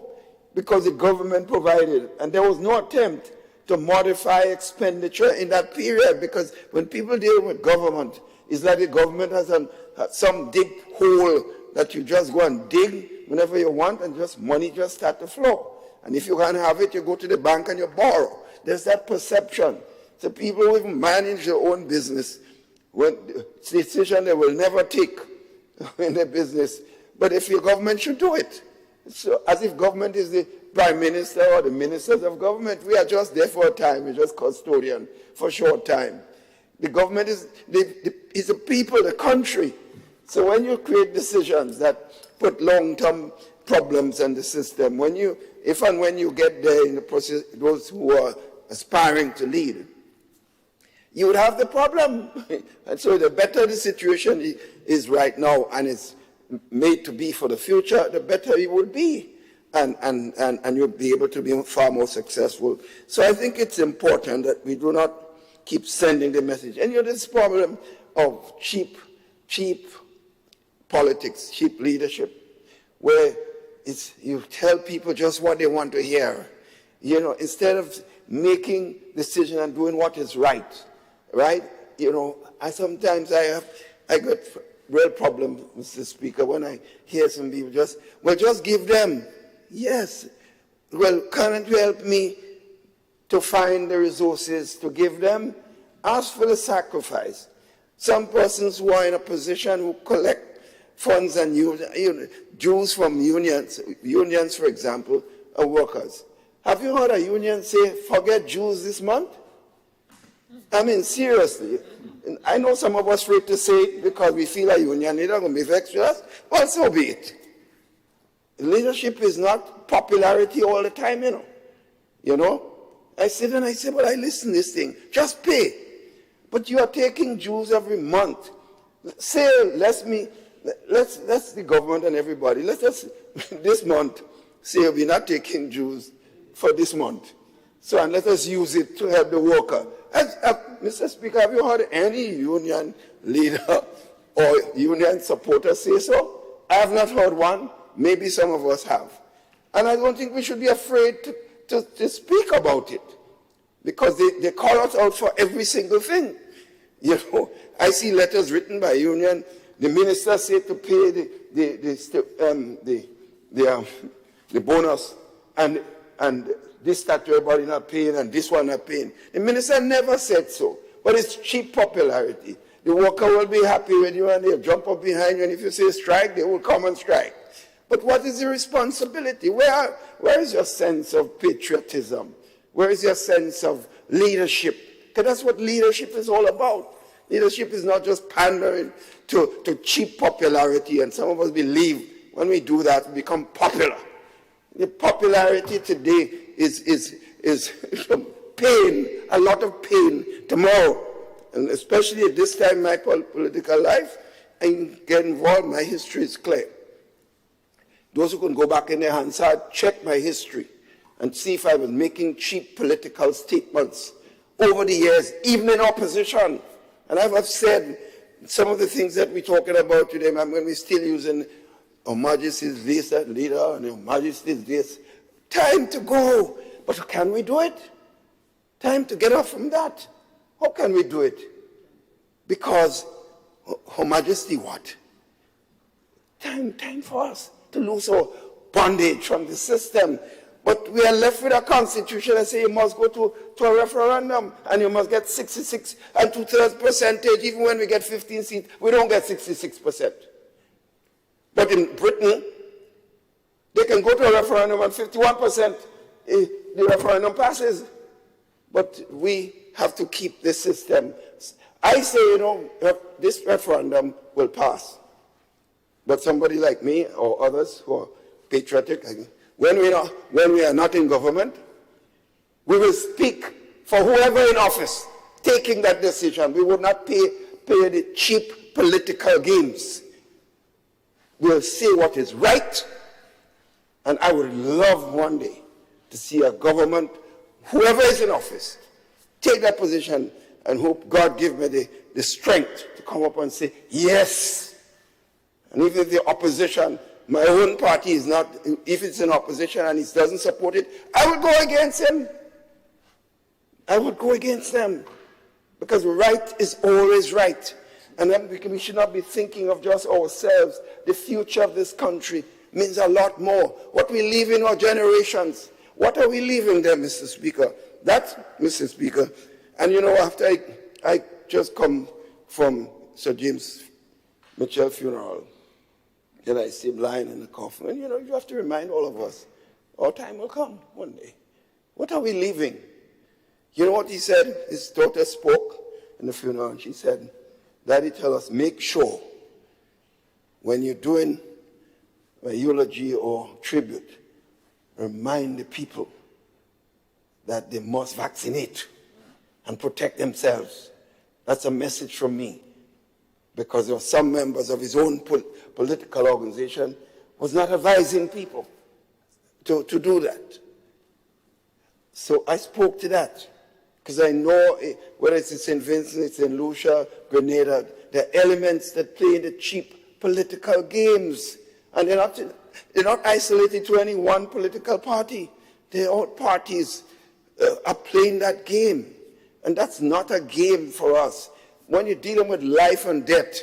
because the government provided it. And there was no attempt to modify expenditure in that period because when people deal with government, It's like the government has some deep hole that you just go and dig whenever you want, and just money just start to flow. And if you can't have it, you go to the bank and you borrow. There's that perception. So people who even manage their own business, when decision they will never take in their business, but if your government should do it. So as if government is the prime minister or the ministers of government. We are just there for a time. We're just custodian for a short time. The government is the people, the country. So when you create decisions that put long-term problems in the system, if and when you get there in the process, those who are aspiring to lead, you would have the problem. And so the better the situation is right now and is made to be for the future, the better it will be. And you'll be able to be far more successful. So I think it's important that we do not keep sending the message. And this problem of cheap politics, cheap leadership, where you tell people just what they want to hear, instead of making decisions and doing what is right? I sometimes I got real problem, Mr. Speaker, when I hear some people just give them. Yes. Well, can't you help me to find the resources to give them? Ask for the sacrifice. Some persons who are in a position who collect funds and dues from unions, for example, are workers. Have you heard a union say, forget dues this month? I mean, seriously. I know some of us afraid to say it because we feel a union leader going to be vexed with us. Well, so be it. Leadership is not popularity all the time, I sit and I say, well, I listen to this thing. Just pay. But you are taking dues every month. Say, let's the government and everybody, let's just, this month, say we're not taking dues for this month. So, and let us use it to help the worker. Mr. Speaker, have you heard any union leader or union supporter say so? I have not heard one. Maybe some of us have. And I don't think we should be afraid to speak about it, because they call us out for every single thing. I see letters written by union. The minister said to pay the bonus, and this statutory body not paying, and this one not paying. The minister never said so, but it's cheap popularity. The worker will be happy with you, and they'll jump up behind you, and if you say strike, they will come and strike. But what is the responsibility? Where is your sense of patriotism? Where is your sense of leadership? Because that's what leadership is all about. Leadership is not just pandering to cheap popularity, and some of us believe when we do that, we become popular. The popularity today is pain, a lot of pain tomorrow. And especially at this time in my political life, I get involved, my history is clear. Those who can go back in their Hansard, check my history and see if I was making cheap political statements over the years, even in opposition. And I've said some of the things that we're talking about today, when we're still using Her Majesty's this leader and Her Majesty's this. Time to go. But can we do it? Time to get off from that. How can we do it? Because Her Majesty what? Time for us to lose our bondage from the system. But we are left with a constitution that says you must go to a referendum and you must get 66 and 2/3 percentage. Even when we get 15 seats, we don't get 66%. But in Britain, they can go to a referendum and 51%, the referendum passes. But we have to keep this system. I say, this referendum will pass. But somebody like me or others who are patriotic, when we are not in government, we will speak for whoever in office taking that decision. We will not play the cheap political games. We'll say what is right, and I would love one day to see a government, whoever is in office, take that position, and hope God give me the strength to come up and say, yes. And even if the opposition, my own party is not, if it's in opposition and it doesn't support it, I would go against him. I would go against them. Because right is always right. And then we should not be thinking of just ourselves. The future of this country means a lot more. What we leave in our generations, what are we leaving them, Mr. Speaker? That's, Mr. Speaker. And you know, after I just come from Sir James Mitchell funeral, and I see him lying in the coffin, and you know, you have to remind all of us, our time will come one day. What are we leaving? You know what he said? His daughter spoke in the funeral, and she said, Daddy, tell us, make sure when you're doing a eulogy or tribute, remind the people that they must vaccinate and protect themselves. That's a message from me. Because there were some members of his own political organization was not advising people to do that. So I spoke to that. Because I know whether it's in St. Vincent, it's in Lucia, Grenada, there are elements that play in the cheap political games. And they're not isolated to any one political party. All parties are playing that game. And that's not a game for us. When you're dealing with life and death,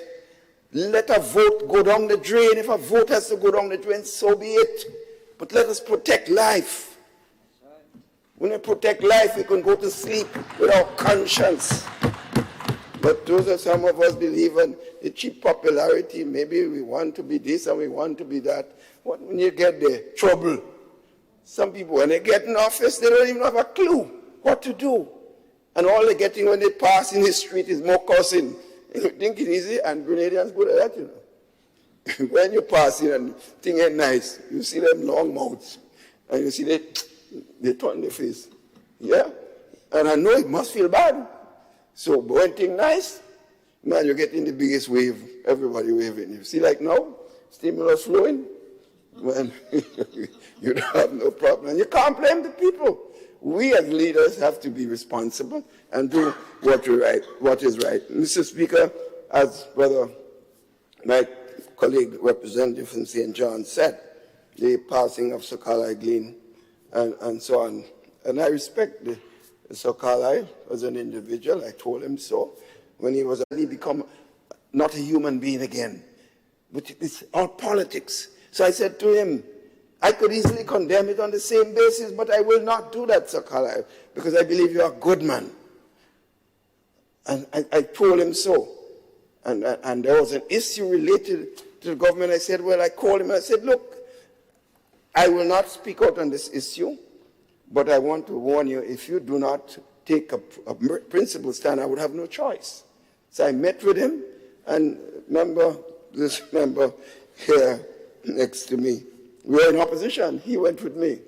let a vote go down the drain. If a vote has to go down the drain, so be it. But let us protect life. When we protect life, we can go to sleep without conscience. But those are some of us believe in the cheap popularity. Maybe we want to be this and we want to be that. When you get there, trouble. Some people, when they get in office, they don't even have a clue what to do. And all they're getting when they pass in the street is more cussing. You think it's easy, and Grenadians good at that, you know. When you're passing and things ain't nice, you see them long mouths, and you see they turn their face. Yeah? And I know it must feel bad. So when things nice, man, you're getting the biggest wave, everybody waving. You see, like now, stimulus flowing, man, you don't have no problem. And you can't blame the people. We as leaders have to be responsible and do what is right. Mr. Speaker, as Brother, my colleague representative from St. John said, the passing of Sir Carlisle Glean and so on. And I respect Sir Carlisle as an individual. I told him so. When he become not a human being again. But it's all politics. So I said to him, I could easily condemn it on the same basis, but I will not do that, Sir Carlisle, because I believe you're a good man. And I told him so. And there was an issue related to the government. I said, well, I called him and I said, look, I will not speak out on this issue, but I want to warn you, if you do not take a principled stand, I would have no choice. So I met with him, and this member here next to me, we were in opposition. He went with me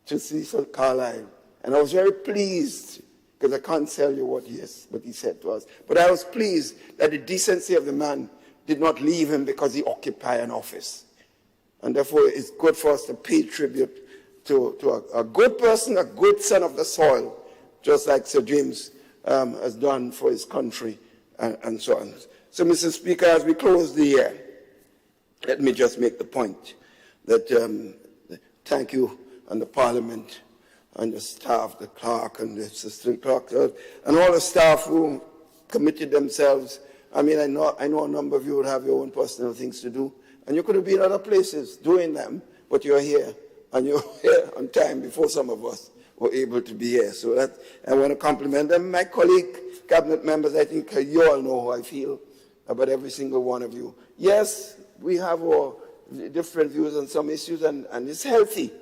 to see Sir Carlisle. And I was very pleased, because I can't tell you what he said to us. But I was pleased that the decency of the man did not leave him because he occupied an office. And therefore, it's good for us to pay tribute to a good person, a good son of the soil, just like Sir James has done for his country, and so on. So, Mr. Speaker, as we close the year, let me just make the point that thank you and the Parliament and the staff, the clerk and the assistant clerk, and all the staff who committed themselves. I mean, I know a number of you would have your own personal things to do, and you could have been other places doing them, but you're here, and you're here on time before some of us were able to be here. So that I want to compliment them. My colleague, cabinet members, I think you all know how I feel about every single one of you. Yes, we have our different views on some issues, and it's healthy.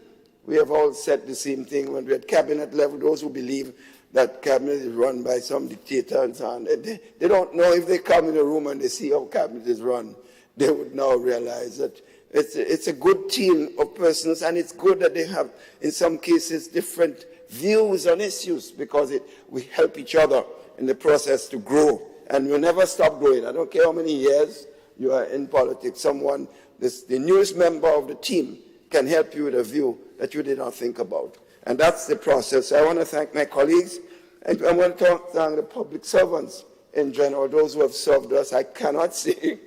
We have all said the same thing when we're at cabinet level. Those who believe that cabinet is run by some dictator and so on, they don't know. If they come in a room and they see how cabinet is run, they would now realize that it's a good team of persons, and it's good that they have, in some cases, different views on issues, because we help each other in the process to grow, and we'll never stop growing. I don't care how many years you are in politics. The newest member of the team can help you with a view that you did not think about. And that's the process. I want to thank my colleagues, and I want to thank the public servants in general, those who have served us. I cannot say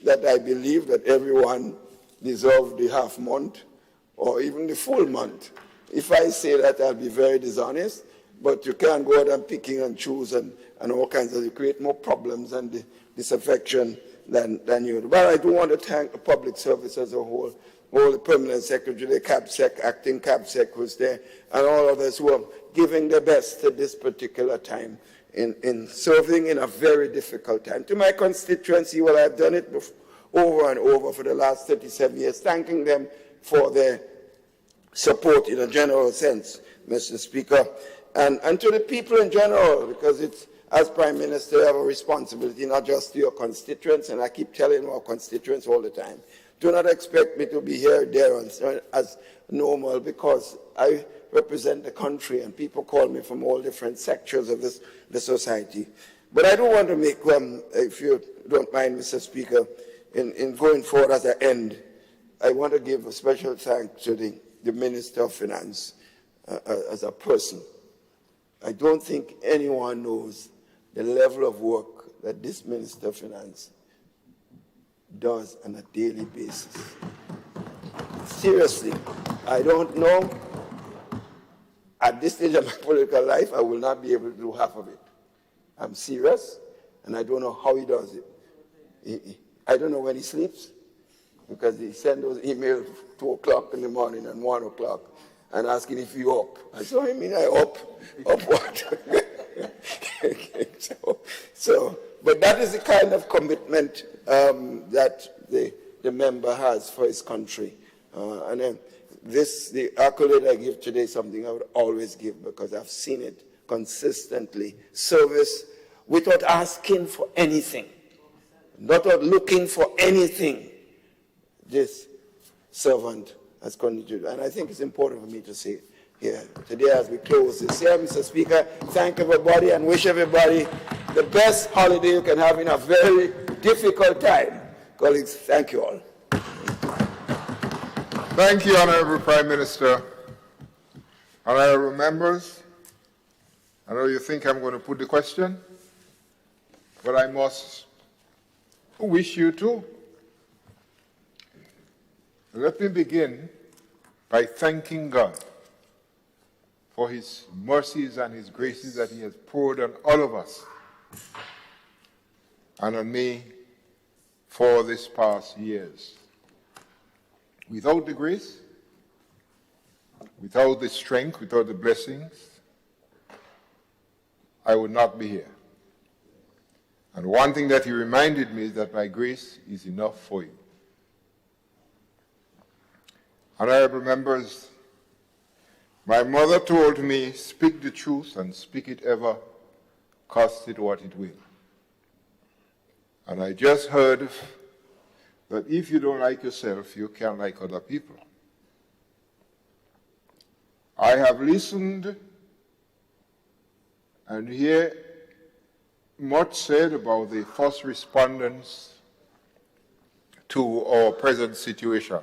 that I believe that everyone deserves the half month or even the full month. If I say that, I'll be very dishonest, but you can't go out and picking and choose and all kinds of, you create more problems and disaffection than you do. But I do want to thank the public service as a whole, all the permanent secretary, the CAPSEC, acting CAPSEC was there, and all others who are giving their best at this particular time in serving in a very difficult time. To my constituency, well, I've done it over and over for the last 37 years, thanking them for their support in a general sense, Mr. Speaker, and to the people in general, because it's, as Prime Minister, you have a responsibility not just to your constituents, and I keep telling our constituents all the time, do not expect me to be here, there, as normal, because I represent the country, and people call me from all different sectors of the society. But I do want to make, if you don't mind, Mr. Speaker, in going forward as I end, I want to give a special thanks to the Minister of Finance as a person. I don't think anyone knows the level of work that this Minister of Finance does on a daily basis. Seriously, I don't know. At this stage of my political life, I will not be able to do half of it. I'm serious, and I don't know how he does it. I don't know when he sleeps, because he sends those emails 2 o'clock in the morning and 1 o'clock and asking if you're up. I said, I mean, I up what? But that is the kind of commitment that the member has for his country. And then the accolade I give today is something I would always give, because I've seen it consistently. Service without asking for anything, not looking for anything. This servant has continued. And I think it's important for me to say here today as we close this year, Mr. Speaker, thank everybody and wish everybody the best holiday you can have in a very difficult time. Colleagues, thank you all. Thank you, Honorable Prime Minister. Honorable members, I know you think I'm going to put the question, but I must wish you too. Let me begin by thanking God for his mercies and his graces that he has poured on all of us and on me for this past years. Without the grace, without the strength, without the blessings, I would not be here. And one thing that he reminded me is that my grace is enough for you. Honorable members, my mother told me, speak the truth and speak it ever, cost it what it will. And I just heard that if you don't like yourself, you can't like other people. I have listened and hear much said about the first responders to our present situation.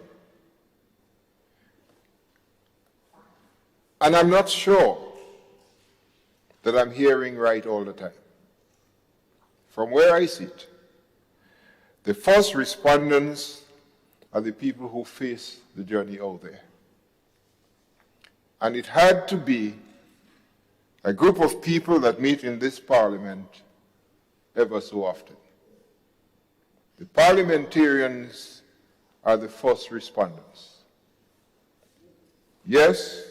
And I'm not sure that I'm hearing right all the time. From where I sit, the first respondents are the people who face the journey out there. And it had to be a group of people that meet in this parliament ever so often. The parliamentarians are the first responders. Yes,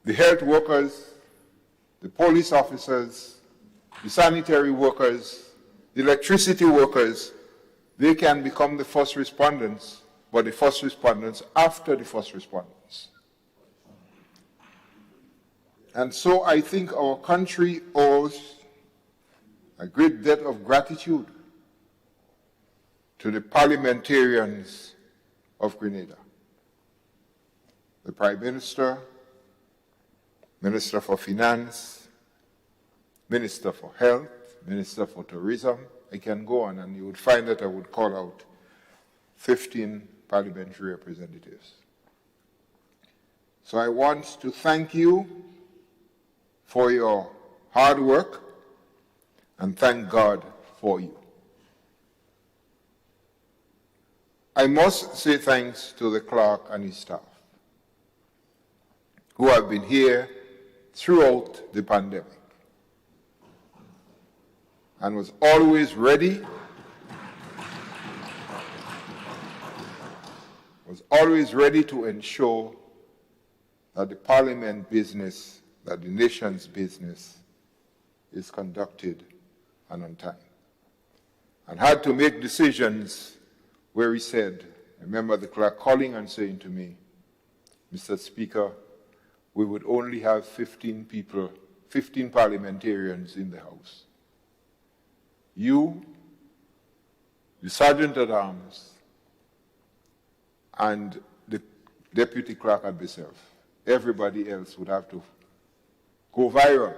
the health workers, the police officers, the sanitary workers, the electricity workers, they can become the first responders, but the first responders after the first responders. And so I think our country owes a great debt of gratitude to the parliamentarians of Grenada. The Prime Minister, Minister for Finance, Minister for Health, Minister for Tourism. I can go on, and you would find that I would call out 15 parliamentary representatives. So I want to thank you for your hard work and thank God for you. I must say thanks to the clerk and his staff who have been here throughout the pandemic and was always ready, to ensure that the Parliament business, that the nation's business is conducted and on time. And had to make decisions where he said, I remember the clerk calling and saying to me, Mr. Speaker, we would only have 15 people, 15 parliamentarians in the House. You, the Sergeant at Arms, and the Deputy Clerk at myself, everybody else would have to go viral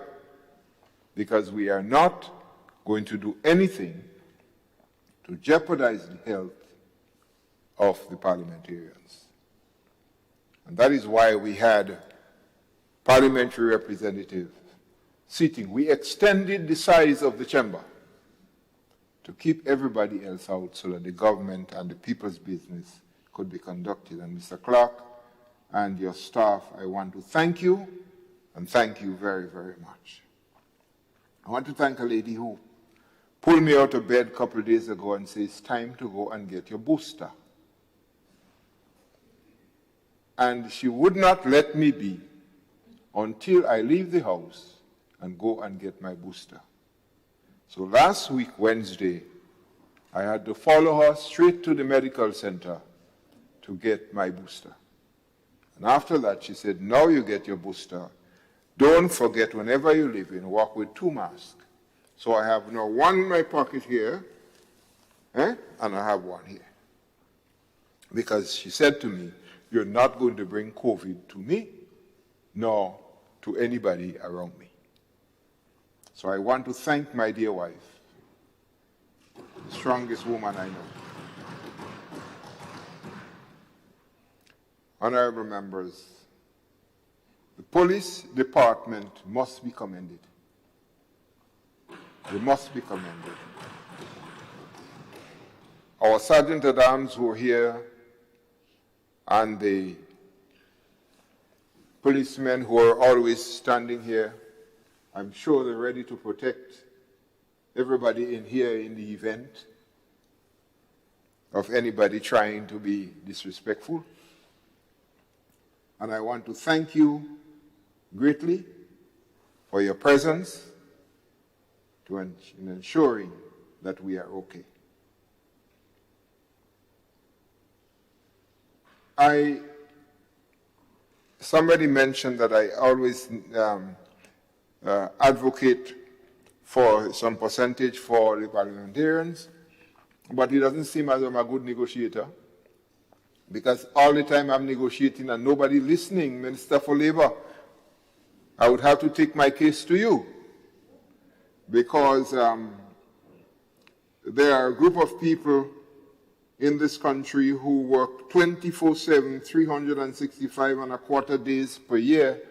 because we are not going to do anything to jeopardize the health of the parliamentarians. And that is why we had parliamentary representative seating. We extended the size of the chamber to keep everybody else out so that the government and the people's business could be conducted. And Mr. Clerk and your staff, I want to thank you, and thank you very, very much. I want to thank a lady who pulled me out of bed a couple of days ago and said, it's time to go and get your booster. And she would not let me be until I leave the house and go and get my booster. So last week, Wednesday, I had to follow her straight to the medical center to get my booster. And after that, she said, now you get your booster. Don't forget, whenever you leave in, walk with 2 masks. So I have now one in my pocket here, and I have one here. Because she said to me, you're not going to bring COVID to me, nor to anybody around me. So I want to thank my dear wife, the strongest woman I know. Honorable members, the police department must be commended. They must be commended. Our Sergeant at Arms who are here and the policemen who are always standing here, I'm sure they're ready to protect everybody in here in the event of anybody trying to be disrespectful. And I want to thank you greatly for your presence in ensuring that we are okay. Somebody mentioned that I always advocate for some percentage for the parliamentarians, but it doesn't seem as though I'm a good negotiator, because all the time I'm negotiating and nobody listening. Minister for Labour, I would have to take my case to you, because there are a group of people in this country who work 24/7, 365 and a quarter days per year,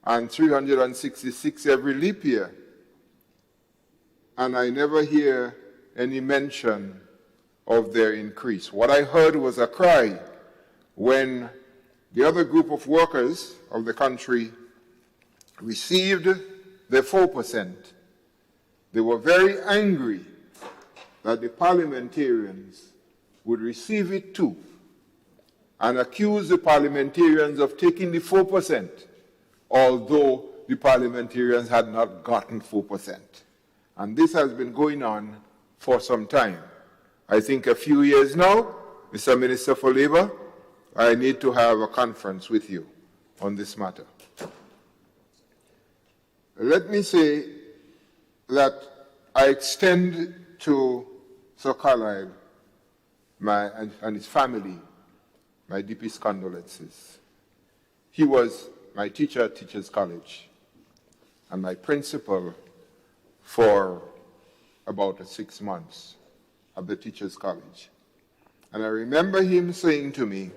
and 366 every leap year. And I never hear any mention of their increase. What I heard was a cry when the other group of workers of the country received their 4%. They were very angry that the parliamentarians would receive it too, and accuse the parliamentarians of taking the 4%, although the parliamentarians had not gotten 4%. And this has been going on for some time. I think a few years now, Mr. Minister for Labour, I need to have a conference with you on this matter. Let me say that I extend to Sir Carlyle and his family my deepest condolences. He was my teacher at Teachers College and my principal for about 6 months at the Teachers College. And I remember him saying to me,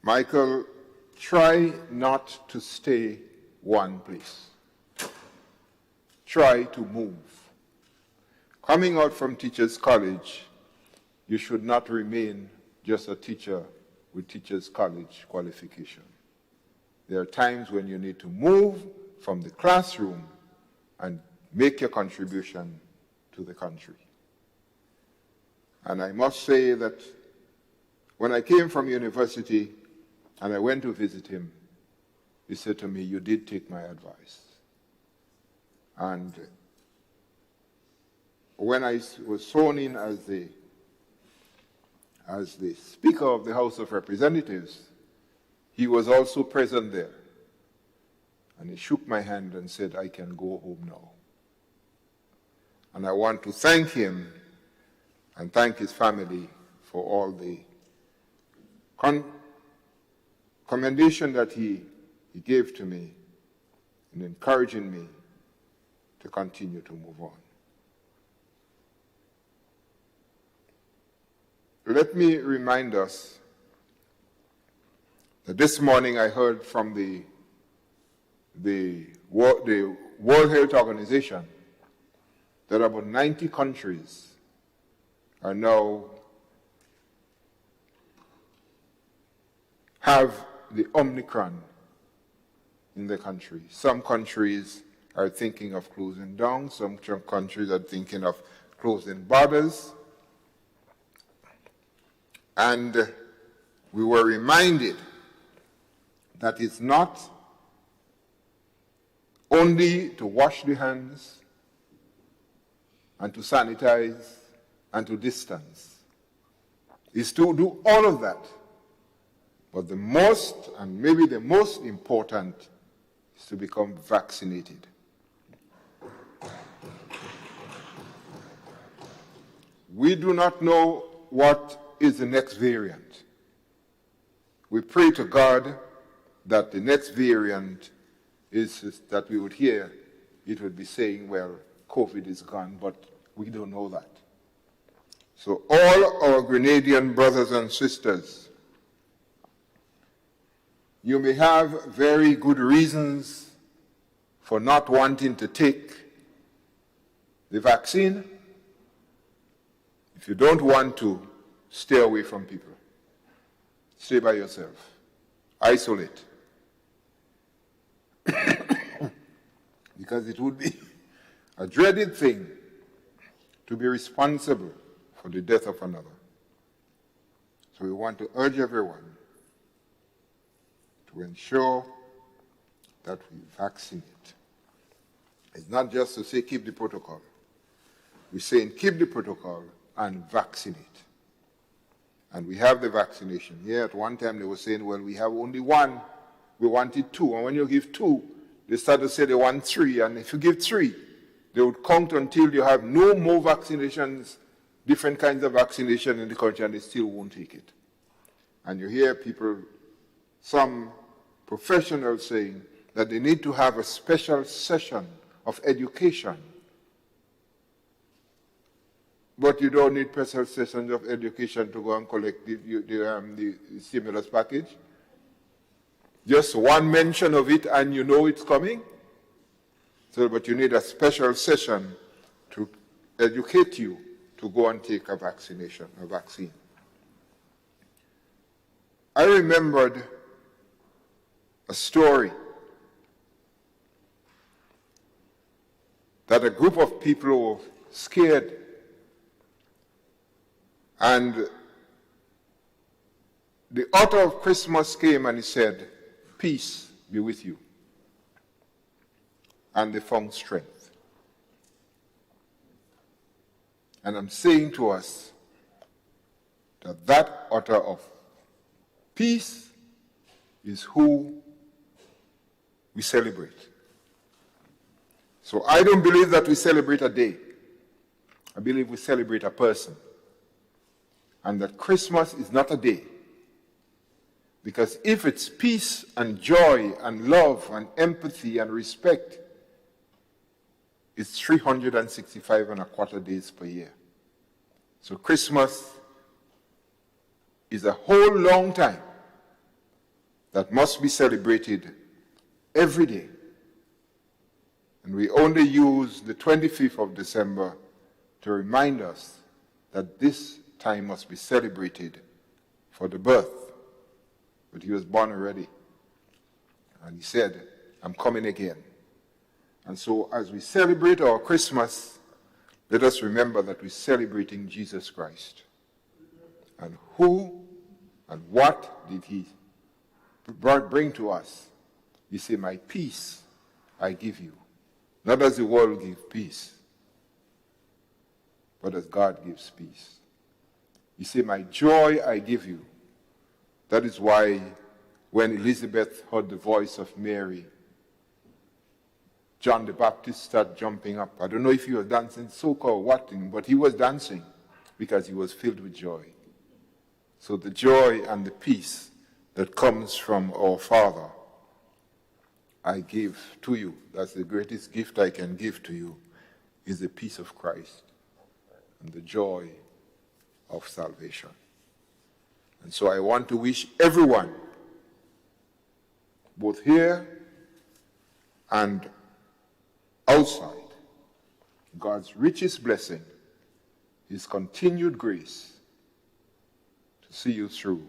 Michael, try not to stay one place. Try to move. Coming out from Teachers College, you should not remain just a teacher with Teachers College qualification. There are times when you need to move from the classroom and make your contribution to the country. And I must say that when I came from university and I went to visit him, he said to me, "You did take my advice." And when I was sworn in as the Speaker of the House of Representatives, he was also present there. And he shook my hand and said, "I can go home now." And I want to thank him and thank his family for all the commendation that he gave to me in encouraging me to continue to move on. Let me remind us that this morning I heard from the World Health Organization that about 90 countries are now have the Omicron in the country. Some countries are thinking of closing down, some countries are thinking of closing borders. And we were reminded that it's not only to wash the hands and to sanitize and to distance. It's to do all of that. But the most, and maybe the most important, is to become vaccinated. We do not know what is the next variant. We pray to God that the next variant is that we would hear, it would be saying, well, COVID is gone, but we don't know that. So all our Grenadian brothers and sisters, you may have very good reasons for not wanting to take the vaccine. If you don't want to, stay away from people. Stay by yourself. Isolate. Because it would be a dreaded thing to be responsible for the death of another. So we want to urge everyone to ensure that we vaccinate. It's not just to say keep the protocol. We're saying keep the protocol and vaccinate. And we have the vaccination. Here at one time they were saying, well, we have only one. We wanted two. And when you give two, they start to say they want three. And if you give three, they would count until you have no more vaccinations, different kinds of vaccination in the country, and they still won't take it. And you hear people, some professionals saying that they need to have a special session of education. But you don't need special sessions of education to go and collect the stimulus package. Just one mention of it and you know it's coming. So, but you need a special session to educate you to go and take a vaccine. I remembered a story that a group of people were scared, and the author of Christmas came and he said, "Peace be with you." And they found strength. And I'm saying to us that that author of peace is who we celebrate. So I don't believe that we celebrate a day. I believe we celebrate a person. And that Christmas is not a day. Because if it's peace and joy and love and empathy and respect, it's 365 and a quarter days per year. So Christmas is a whole long time that must be celebrated every day. And we only use the 25th of December to remind us that this time must be celebrated for the birth. But he was born already. And he said, I'm coming again. And so as we celebrate our Christmas, let us remember that we're celebrating Jesus Christ. And who and what did he bring to us? He said, my peace I give you. Not as the world gives peace, but as God gives peace. He said, my joy I give you. That is why when Elizabeth heard the voice of Mary, John the Baptist started jumping up. I don't know if he was dancing soca or what, but he was dancing because he was filled with joy. So the joy and the peace that comes from our Father, I give to you. That's the greatest gift I can give to you, is the peace of Christ and the joy of salvation. And so I want to wish everyone, both here and outside, God's richest blessing, his continued grace to see you through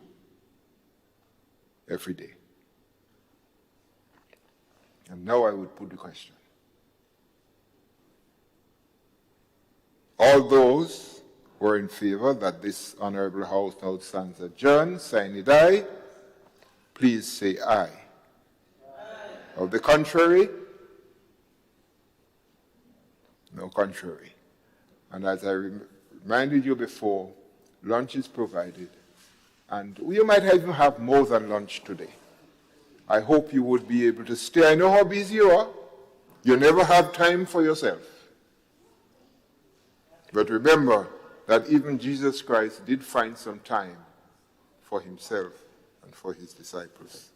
every day. And now I would put the question. All those who are in favor that this honorable house now stands adjourned, sign it aye. Please say aye. Aye. Of the contrary, no contrary. And as I reminded you before, lunch is provided. And you might even have more than lunch today. I hope you would be able to stay. I know how busy you are. You never have time for yourself. But remember that even Jesus Christ did find some time for himself and for his disciples.